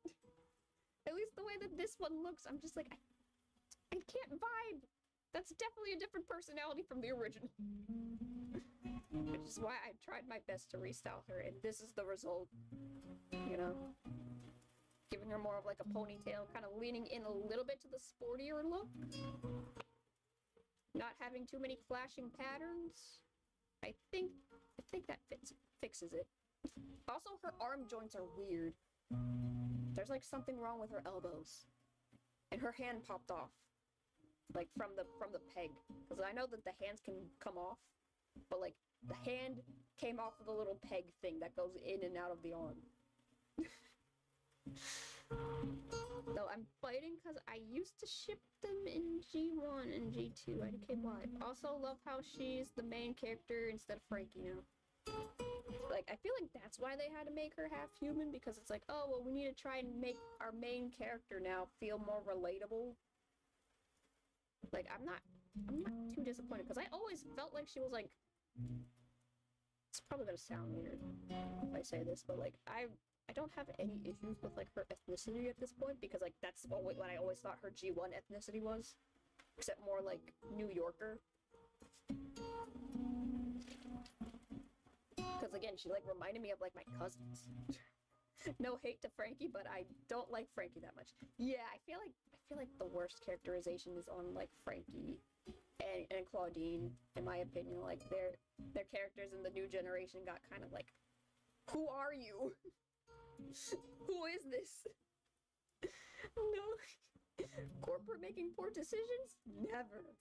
At least the way that this one looks, I'm just like, I can't vibe. That's definitely a different personality from the original. Which is why I tried my best to restyle her, and this is the result. You know? Giving her more of like a ponytail, kind of leaning in a little bit to the sportier look. Not having too many clashing patterns. I think that fixes it. Also, her arm joints are weird. There's like something wrong with her elbows. and her hand popped off, like from the peg. Because I know that the hands can come off, but like the hand came off of the little peg thing that goes in and out of the arm. Though I'm fighting because I used to ship them in G1 and G2. IDKY. Also love how she's the main character instead of Frankie now. Like, I feel like that's why they had to make her half human, because it's like, oh, well, we need to try and make our main character now feel more relatable. Like, I'm not too disappointed, because I always felt like she was like, it's probably gonna sound weird if I say this, but like, I don't have any issues with like her ethnicity at this point, because like that's always what I always thought her G1 ethnicity was, except more like New Yorker. Because again, she like reminded me of like my cousins. No hate to Frankie, but I don't like Frankie that much. Yeah, I feel like the worst characterization is on like Frankie and Claudine, in my opinion. Like their characters in the new generation got kind of like, who are you? Who is this? No. Corporate making poor decisions? Never.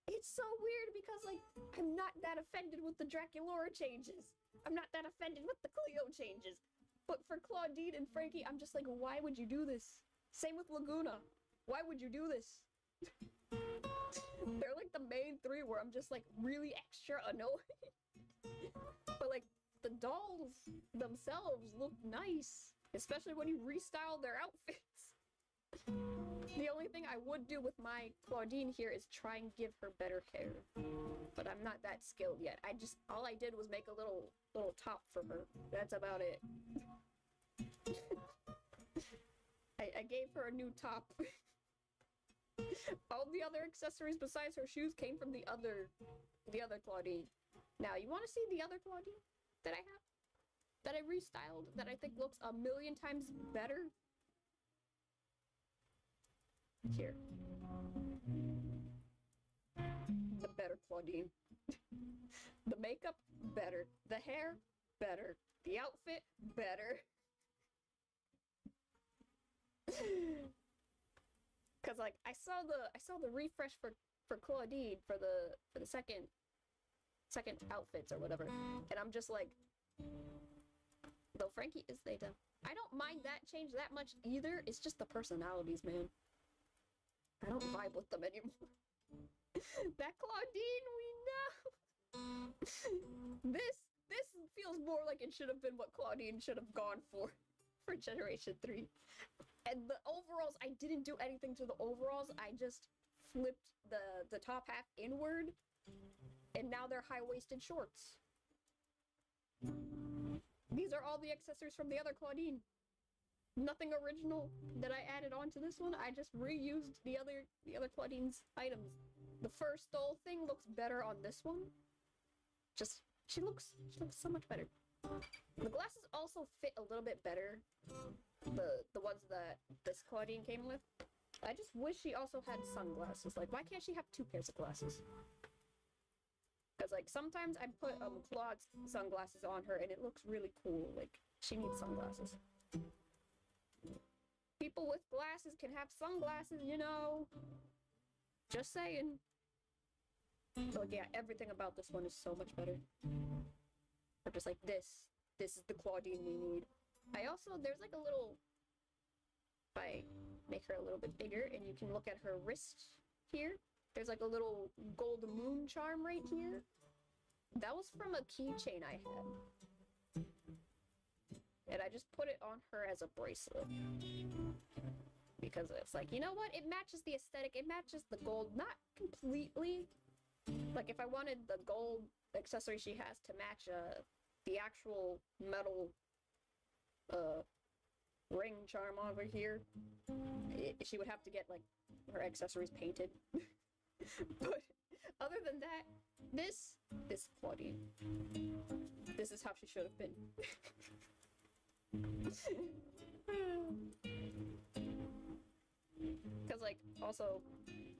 It's so weird because, like, I'm not that offended with the Draculaura changes. I'm not that offended with the Cleo changes. But for Claudine and Frankie, I'm just like, why would you do this? Same with Laguna. Why would you do this? They're like the main three where I'm just like really extra annoyed. But like, the dolls themselves look nice, especially when you restyle their outfits. The only thing I would do with my Claudine here is try and give her better hair, but I'm not that skilled yet. All I did was make a little top for her. That's about it. I gave her a new top. All the other accessories besides her shoes came from the other Claudine. Now, you want to see the other Claudine that I have? That I restyled, that I think looks a million times better? Here. The better Claudine. The makeup, better. The hair, better. The outfit, better. Cause like I saw the refresh for Claudine for the second outfits or whatever, and I'm just like, though Frankie is Theta, I don't mind that change that much either. It's just the personalities, man. I don't vibe with them anymore. That Claudine we know. This feels more like it should have been what Claudine should have gone for Generation 3. And the overalls, I didn't do anything to the overalls. I just flipped the top half inward, and now they're high-waisted shorts. These are all the accessories from the other Claudine. Nothing original that I added on to this one. I just reused the other Claudine's items. The fur stole thing looks better on this one. Just she looks so much better. The glasses also fit a little bit better. The ones that this Claudine came with. I just wish she also had sunglasses. Like, why can't she have 2 pairs of glasses? Because like sometimes I put Claude's sunglasses on her and it looks really cool. Like, she needs sunglasses. People with glasses can have sunglasses, you know. Just saying. But yeah, everything about this one is so much better. I'm just like, this is the Claudine we need. I also, there's like a little, if I make her a little bit bigger and you can look at her wrist here, there's like a little gold moon charm right here. That was from a keychain I had. And I just put it on her as a bracelet. Because it's like, you know what? It matches the aesthetic. It matches the gold. Not completely. Like, if I wanted the gold accessory she has to match the actual metal ring charm over here, she would have to get, like, her accessories painted. But other than that, this Claudine. This is how she should have been. Because, like, also,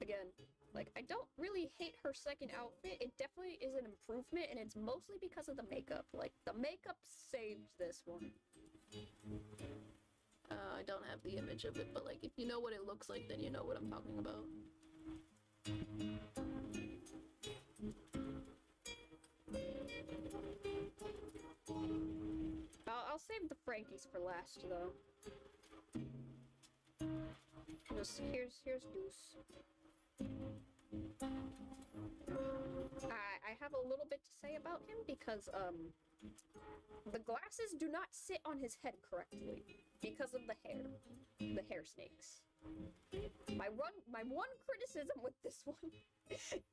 again, like, I don't really hate her second outfit. It definitely is an improvement, and it's mostly because of the makeup. Like, the makeup saves this one. I don't have the image of it, but like if you know what it looks like, then you know what I'm talking about. I'll save the Frankies for last though. Just here's Deuce. I have a little bit to say about him because the glasses do not sit on his head correctly because of the hair snakes. My one criticism with this one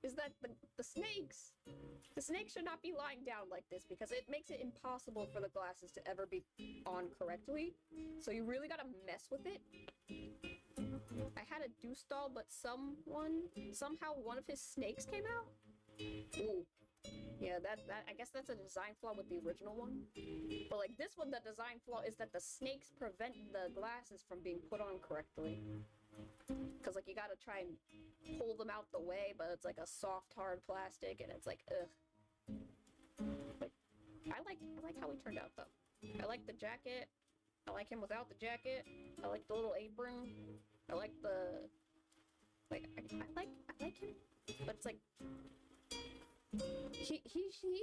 is that the snakes should not be lying down like this because it makes it impossible for the glasses to ever be on correctly. So you really gotta mess with it. I had a Deuce doll, but somehow one of his snakes came out. Ooh. Yeah, that I guess that's a design flaw with the original one. But like this one, the design flaw is that the snakes prevent the glasses from being put on correctly. Cause like you gotta try and pull them out the way, but it's like a soft, hard plastic, and it's like, ugh. But I like how he turned out though. I like the jacket. I like him without the jacket. I like the little apron. I like the I like him, but it's like he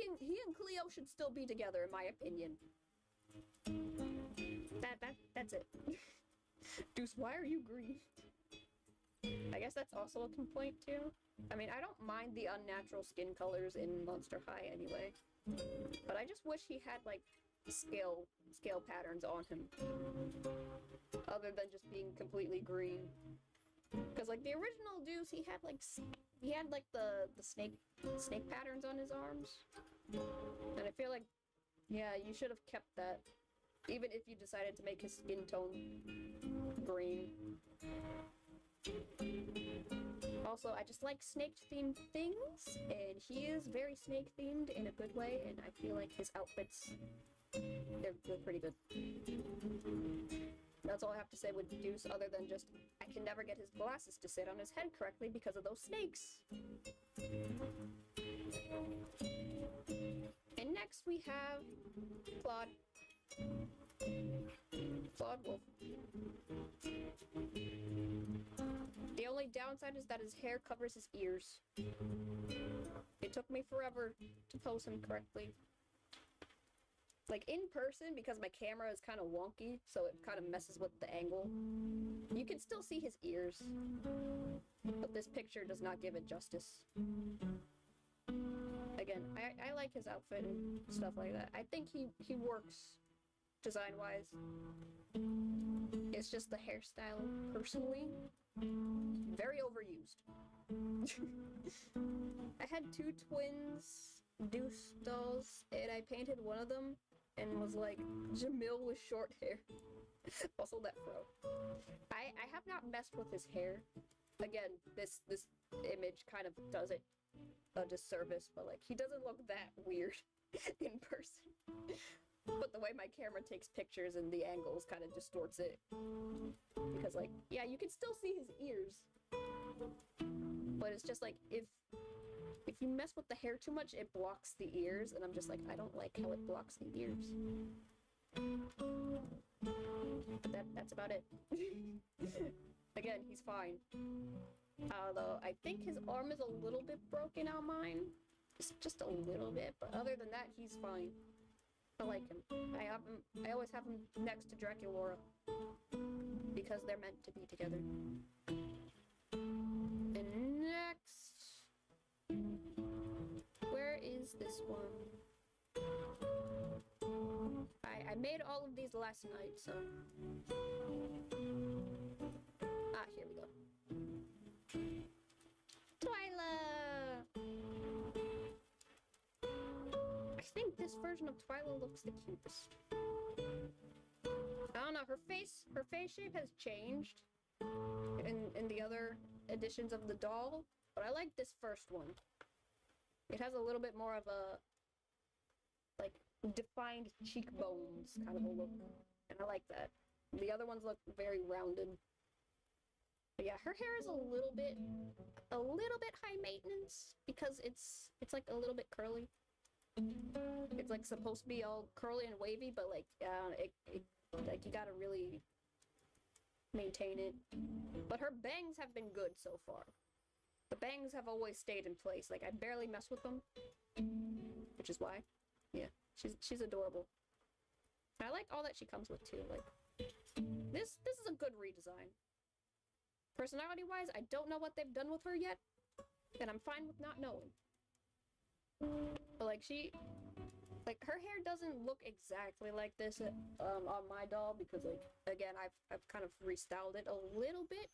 and Cleo should still be together in my opinion. That's it. Deuce, why are you green? I guess that's also a complaint too. I mean, I don't mind the unnatural skin colors in Monster High anyway, but I just wish he had like scale patterns on him other than just being completely green. Because like the original Deuce, he had like the snake patterns on his arms, and I feel like, yeah, you should have kept that, even if you decided to make his skin tone green. Also, I just like snake-themed things, and he is very snake-themed in a good way, and I feel like his outfits, they're pretty good. That's all I have to say with Deuce, other than just, I can never get his glasses to sit on his head correctly because of those snakes. And next we have Claude. Claude Wolf. The only downside is that his hair covers his ears. It took me forever to pose him correctly. Like in person, because my camera is kind of wonky, so it kind of messes with the angle. You can still see his ears, but this picture does not give it justice. Again, I like his outfit and stuff like that. I think he works design-wise. It's just the hairstyle, personally, very overused. I had two twins Deuce dolls, and I painted one of them and was like, Jamil with short hair. Also that fro. I have not messed with his hair. Again, this image kind of does it a disservice, but like he doesn't look that weird in person. But the way my camera takes pictures and the angles kind of distorts it. Because like, yeah, you can still see his ears. But it's just like, if you mess with the hair too much, it blocks the ears, and I'm just like, I don't like how it blocks the ears. But that's about it. Again, he's fine. Although, I think his arm is a little bit broken on mine. Just a little bit, but other than that, he's fine. I like him. I always have him next to Draculaura. Because they're meant to be together. And next... Where is this one? I made all of these last night, so... Ah, here we go. Twyla! I think this version of Twyla looks the cutest. I don't know, her face shape has changed in the other editions of the doll, but I like this first one. It has a little bit more of a, like, defined cheekbones kind of a look, and I like that. The other ones look very rounded. But yeah, her hair is a little bit high maintenance because it's like a little bit curly. It's like supposed to be all curly and wavy, but like like you gotta really maintain it. But her bangs have been good so far. The bangs have always stayed in place. Like, I barely mess with them. Which is why. Yeah, she's adorable. I like all that she comes with, too. Like, this is a good redesign. Personality-wise, I don't know what they've done with her yet, and I'm fine with not knowing. But, like, her hair doesn't look exactly like this on my doll, because, like, again, I've kind of restyled it a little bit.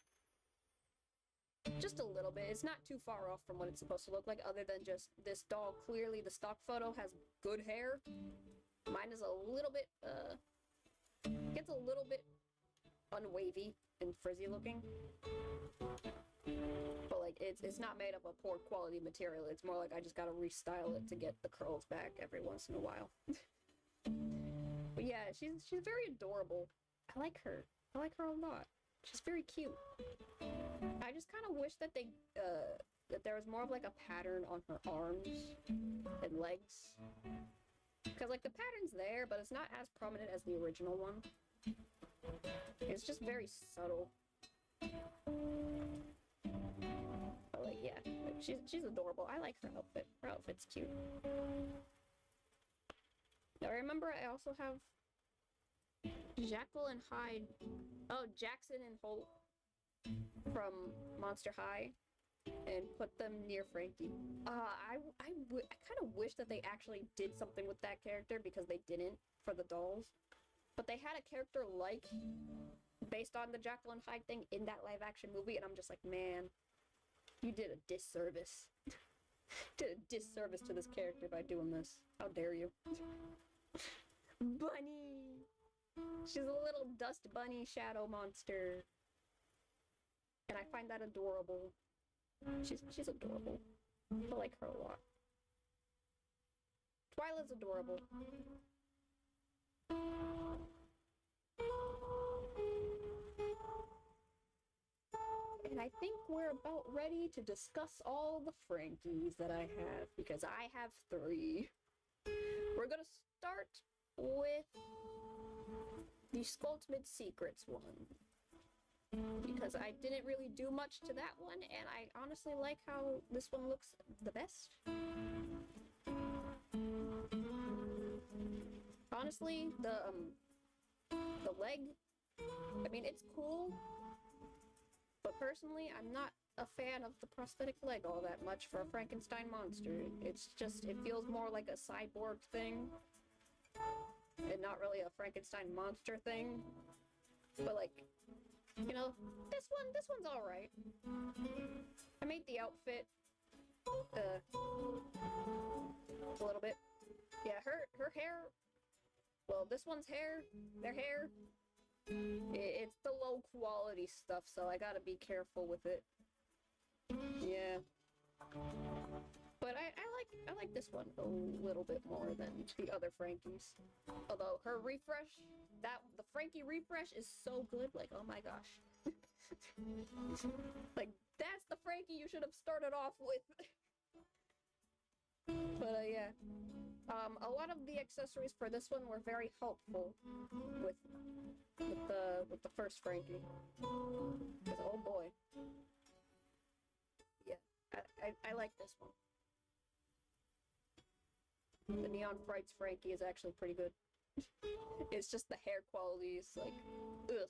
Just a little bit. It's not too far off from what it's supposed to look like, other than just this doll, clearly the stock photo has good hair. Mine is a little bit, gets a little bit unwavy and frizzy looking. But, like, it's not made of a poor quality material. It's more like I just gotta restyle it to get the curls back every once in a while. But yeah, she's very adorable. I like her. I like her a lot. She's very cute. I just kind of wish that that there was more of, like, a pattern on her arms and legs. Because, like, the pattern's there, but it's not as prominent as the original one. It's just very subtle. But, like, yeah, like, she's adorable. I like her outfit. Her outfit's cute. Now, remember, I also have Jekyll and Hyde. Oh, Jackson and Holt from Monster High, and put them near Frankie. I kind of wish that they actually did something with that character, because they didn't for the dolls. But they had a character like based on the Jekyll and Hyde thing in that live action movie, and I'm just like, man, you did a disservice. Did a disservice to this character by doing this. How dare you? Bunny! She's a little dust bunny shadow monster. And I find that adorable. She's adorable. I like her a lot. Twyla's adorable. And I think we're about ready to discuss all the Frankies that I have, because I have 3. We're gonna start with the Skulltimate Secrets one, because I didn't really do much to that one, and I honestly like how this one looks the best. Honestly, the leg, I mean, it's cool, but personally, I'm not a fan of the prosthetic leg all that much for a Frankenstein monster. It's just, it feels more like a cyborg thing, and not really a Frankenstein monster thing. But, like, you know, this one's alright. I made the outfit, a little bit. Yeah, her hair, well, this one's hair, their hair, it's the low quality stuff, so I gotta be careful with it. Yeah. But I like this one a little bit more than the other Frankies. Although her refresh, the Frankie refresh is so good, like, oh my gosh. Like, that's the Frankie you should have started off with. But yeah. A lot of the accessories for this one were very helpful with the first Frankie. 'Cause, oh boy. Yeah, I like this one. The Neon Frights Frankie is actually pretty good. It's just the hair quality is like, ugh.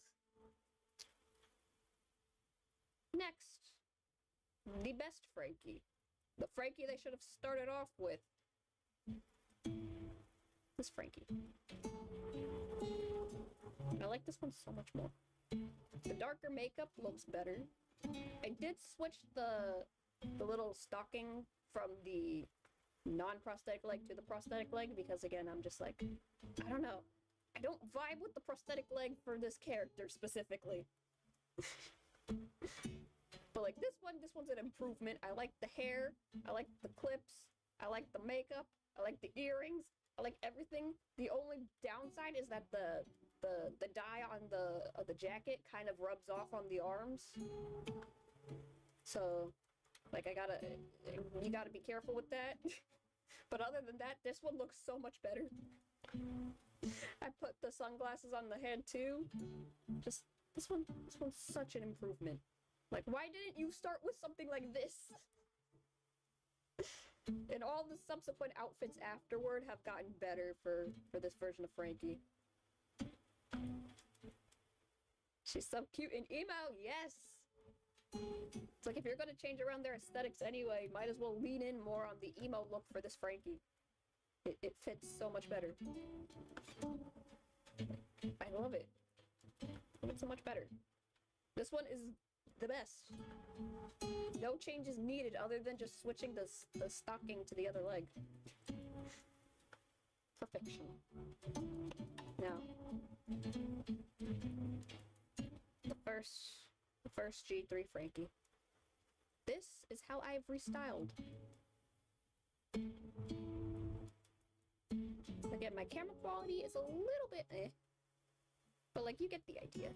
Next, the best Frankie. The Frankie they should have started off with. This Frankie. I like this one so much more. The darker makeup looks better. I did switch the little stocking from the non-prosthetic leg to the prosthetic leg, because again, I'm just like, I don't know. I don't vibe with the prosthetic leg for this character specifically. But like this one's an improvement. I like the hair, I like the clips, I like the makeup, I like the earrings, I like everything. The only downside is that the dye on the jacket kind of rubs off on the arms. So, like, you gotta be careful with that. But other than that, this one looks so much better. I put the sunglasses on the head too. Just This one's such an improvement. Like, why didn't you start with something like this? And all the subsequent outfits afterward have gotten better for this version of Frankie. She's so cute in emo, yes! It's like if you're gonna change around their aesthetics anyway, might as well lean in more on the emo look for this Frankie. It fits so much better. I love it. It's so much better. This one is the best. No changes needed other than just switching the stocking to the other leg. Perfection. Now, the first G3 Frankie. This is how I've restyled. Again, my camera quality is a little bit eh, but like, you get the idea.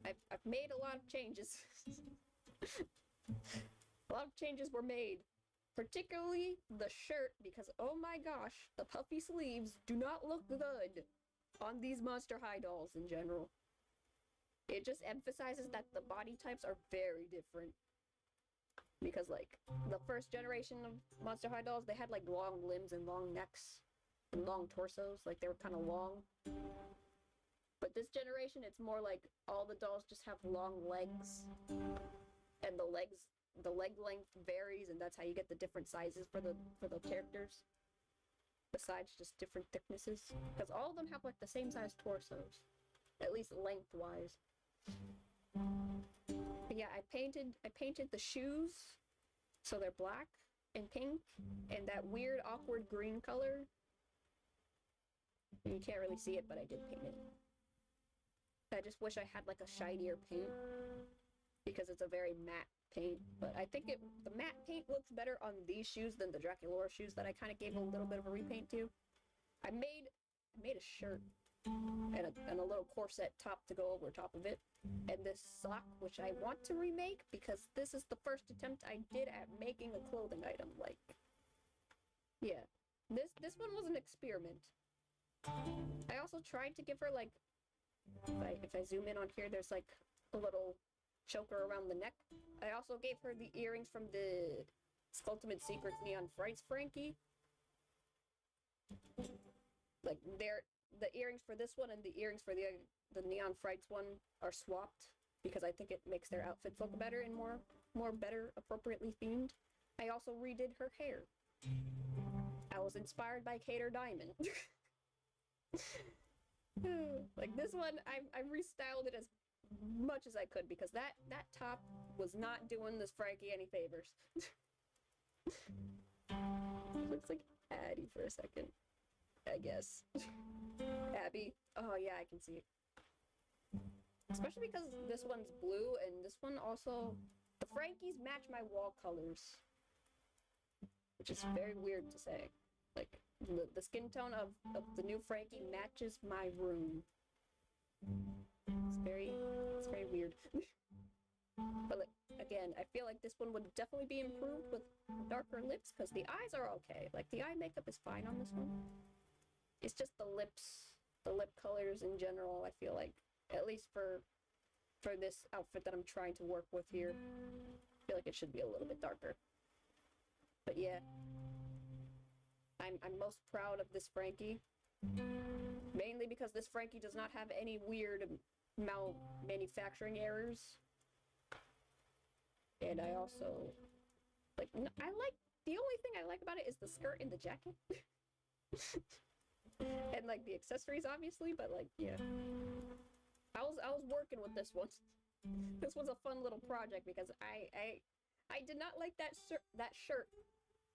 I've made a lot of changes. A lot of changes were made. Particularly the shirt, because oh my gosh, the puffy sleeves do not look good on these Monster High dolls in general. It just emphasizes that the body types are very different. Because like, the first generation of Monster High dolls, they had like long limbs and long necks and long torsos, like they were kind of long. But this generation, it's more like all the dolls just have long legs, and the leg length varies, and that's how you get the different sizes for the characters. Besides just different thicknesses, because all of them have like the same size torsos, at least lengthwise. But yeah, I painted the shoes, so they're black and pink, and that weird awkward green color. You can't really see it, but I did paint it. I just wish I had like a shinier paint, because it's a very matte paint, but I think the matte paint looks better on these shoes than the Draculaura shoes that I kind of gave a little bit of a repaint to. I made a shirt and a little corset top to go over top of it, and this sock, which I want to remake, because this is the first attempt I did at making a clothing item. Like, yeah, this one was an experiment. I also tried to give her like, if I zoom in on here, there's like a little choker around the neck. I also gave her the earrings from the Ultimate Secrets Neon Frights Frankie. Like, the earrings for this one and the earrings for the Neon Frights one are swapped, because I think it makes their outfits look better and more better appropriately themed. I also redid her hair. I was inspired by Kater Diamond. Like, this one, I restyled it as much as I could, because that top was not doing this Frankie any favors. Looks like Addie for a second, I guess. Abby. Oh yeah, I can see it. Especially because this one's blue, and this one also... The Frankies match my wall colors, which is very weird to say. Like, the skin tone of the new Frankie matches my room. It's very weird. But like, again, I feel like this one would definitely be improved with darker lips, because the eyes are okay. Like, the eye makeup is fine on this one. It's just the lips, the lip colors in general, I feel like, at least for this outfit that I'm trying to work with here, I feel like it should be a little bit darker. But yeah, I'm most proud of this Frankie, mainly because this Frankie does not have any weird manufacturing errors. And I also, like, the only thing I like about it is the skirt and the jacket. And like the accessories, obviously, but like, yeah. I was working with this one. This was a fun little project, because I did not like that shirt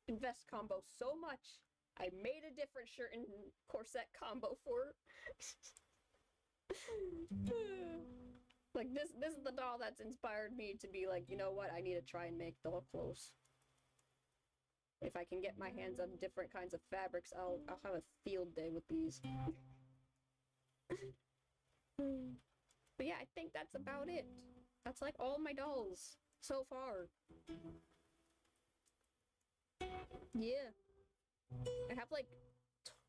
and vest combo so much. I made a different shirt and corset combo for her. Like, this is the doll that's inspired me to be like, you know what, I need to try and make doll clothes. If I can get my hands on different kinds of fabrics, I'll have a field day with these. But yeah, I think that's about it. That's like all my dolls so far. Yeah. I have like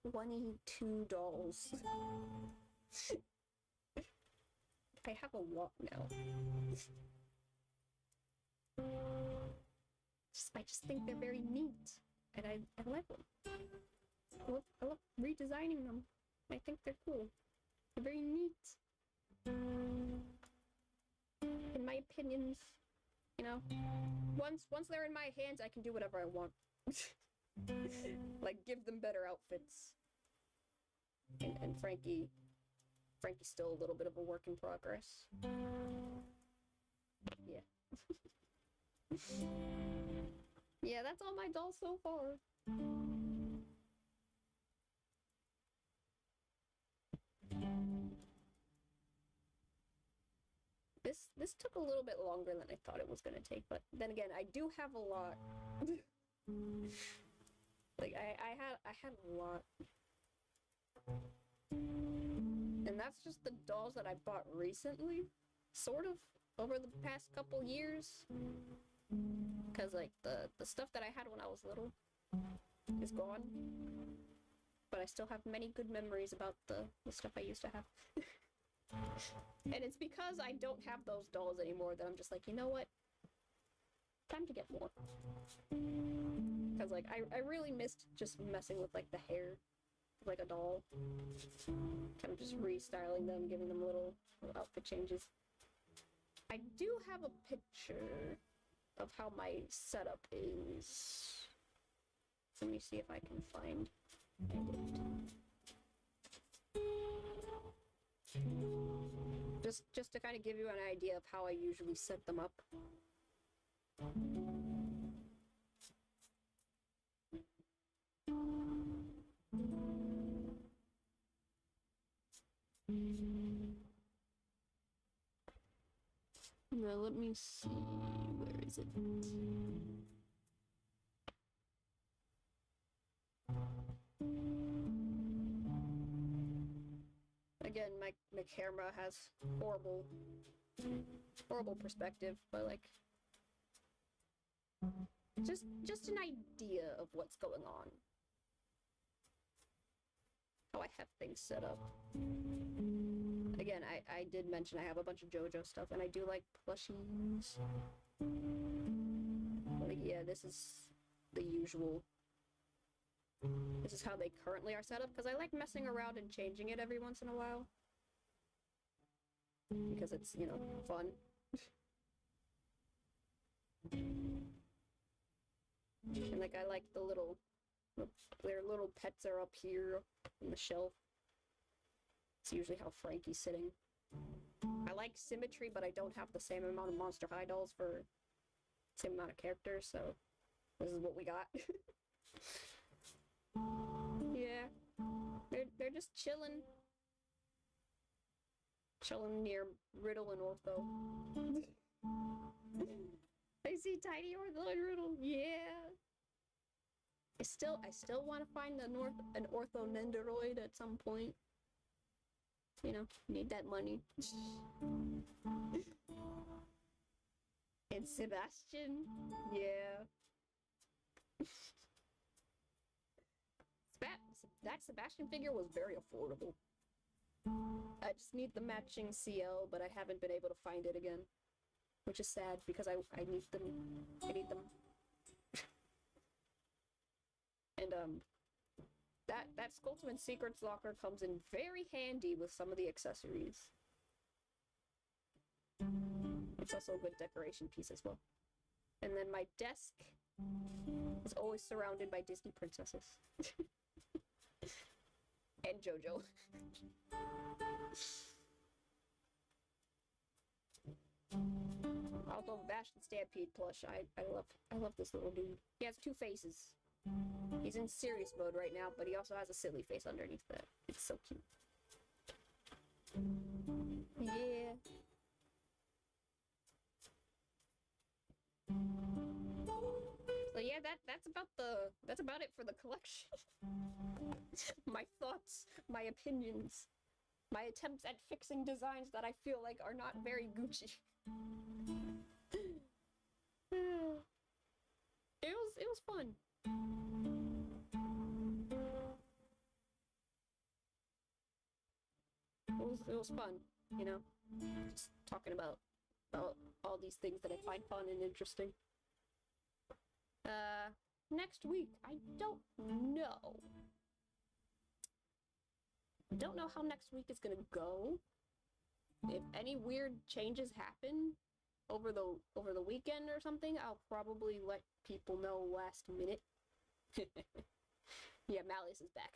22 dolls. I have a lot now. I just think they're very neat, and I like them. I love redesigning them. I think they're cool. They're very neat. In my opinions, you know, once they're in my hands, I can do whatever I want. Like, give them better outfits. And Frankie's still a little bit of a work in progress. Yeah. Yeah, that's all my dolls so far. This took a little bit longer than I thought it was gonna take, but then again, I do have a lot. Like I had a lot. And that's just the dolls that I bought recently, sort of, over the past couple years. Cause like the stuff that I had when I was little is gone. But I still have many good memories about the stuff I used to have. And it's because I don't have those dolls anymore that I'm just like, you know what? Time to get more. Cause like I really missed just messing with like the hair of like a doll. Kind of just restyling them, giving them little outfit changes. I do have a picture of how my setup is. Let me see if I can find it. Just to kind of give you an idea of how I usually set them up. Now let me see, where is it? Again, my camera has horrible perspective, but like, just an idea of what's going on. How I have things set up. Again, I did mention I have a bunch of JoJo stuff, and I do like plushies. Like, yeah, this is the usual. This is how they currently are set up, because I like messing around and changing it every once in a while. Because it's, you know, fun. And like, I like their little pets are up here on the shelf. It's usually how Frankie's sitting. I like symmetry, but I don't have the same amount of Monster High dolls for the same amount of characters, so this is what we got. Yeah. They're just chilling. Chilling near Riddle and Ortho. I see Tiny Ortho and Riddle, yeah. I still want to find an Ortho Nendoroid at some point. You know, need that money. And Sebastian, yeah. That Sebastian figure was very affordable. I just need the matching CL, but I haven't been able to find it again. Which is sad, because I need them. I need them. And, that Skulltimate Secrets locker comes in very handy with some of the accessories. It's also a good decoration piece as well. And then my desk is always surrounded by Disney princesses. And JoJo. Although Vash and Stampede plush, I love this little dude. He has two faces. He's in serious mode right now, but he also has a silly face underneath that. It's so cute. Yeah. So yeah, that's about it for the collection. My thoughts, my opinions, my attempts at fixing designs that I feel like are not very Gucci. It was fun. It was fun, you know. Just talking about all these things that I find fun and interesting. Next week, I don't know. Don't know how next week is gonna go. If any weird changes happen over the weekend or something, I'll probably let people know last minute. Yeah, Malleus is back.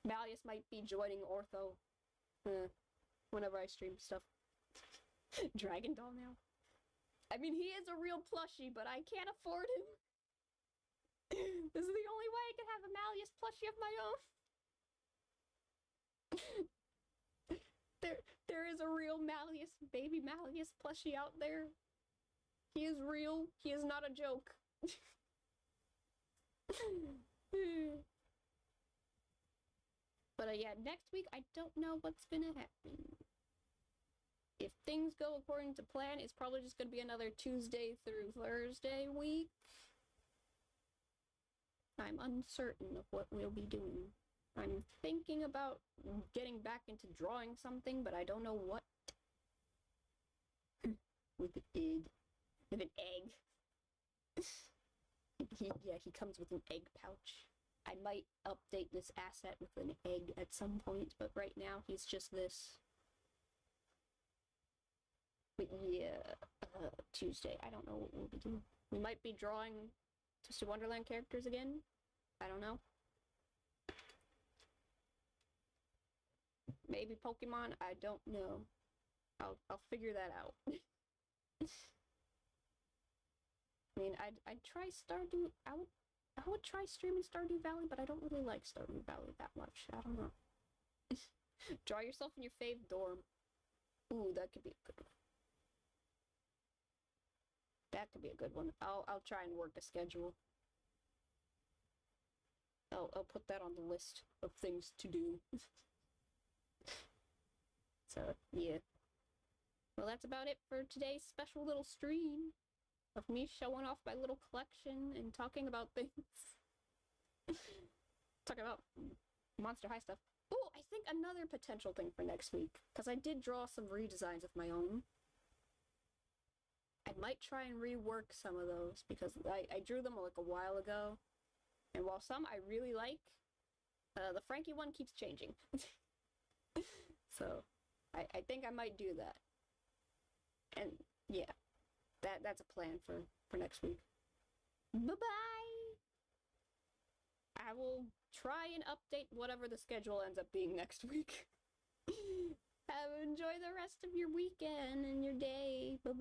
Malleus might be joining Ortho whenever I stream stuff. Dragon Doll now. I mean, he is a real plushie, but I can't afford him. This is the only way I can have a Malleus plushie of my own. There is a real Malleus, baby Malleus plushie out there. He is real. He is not a joke. But yeah, next week I don't know what's gonna happen. If things go according to plan, it's probably just gonna be another Tuesday through Thursday week. I'm uncertain of what we'll be doing. I'm thinking about getting back into drawing something, but I don't know what. With an egg. With an egg. He comes with an egg pouch. I might update this asset with an egg at some point, but right now he's just this. But yeah, Tuesday. I don't know what we'll be doing. We might be drawing Twisted Wonderland characters again. I don't know. Maybe Pokemon. I don't know. I'll figure that out. I mean, I'd try Stardew. I would try streaming Stardew Valley, but I don't really like Stardew Valley that much. I don't know. Draw yourself in your fave dorm. Ooh, that could be a good one. That could be a good one. I'll try and work a schedule. I'll put that on the list of things to do. So, yeah. Well, that's about it for today's special little stream of me showing off my little collection and talking about things. Talking about Monster High stuff. Oh, I think another potential thing for next week, because I did draw some redesigns of my own. I might try and rework some of those, because I drew them like a while ago. And while some I really like, the Frankie one keeps changing. So, I think I might do that. And, yeah. That's a plan for next week. Bye-bye! I will try and update whatever the schedule ends up being next week. Enjoy the rest of your weekend and your day. Bye-bye.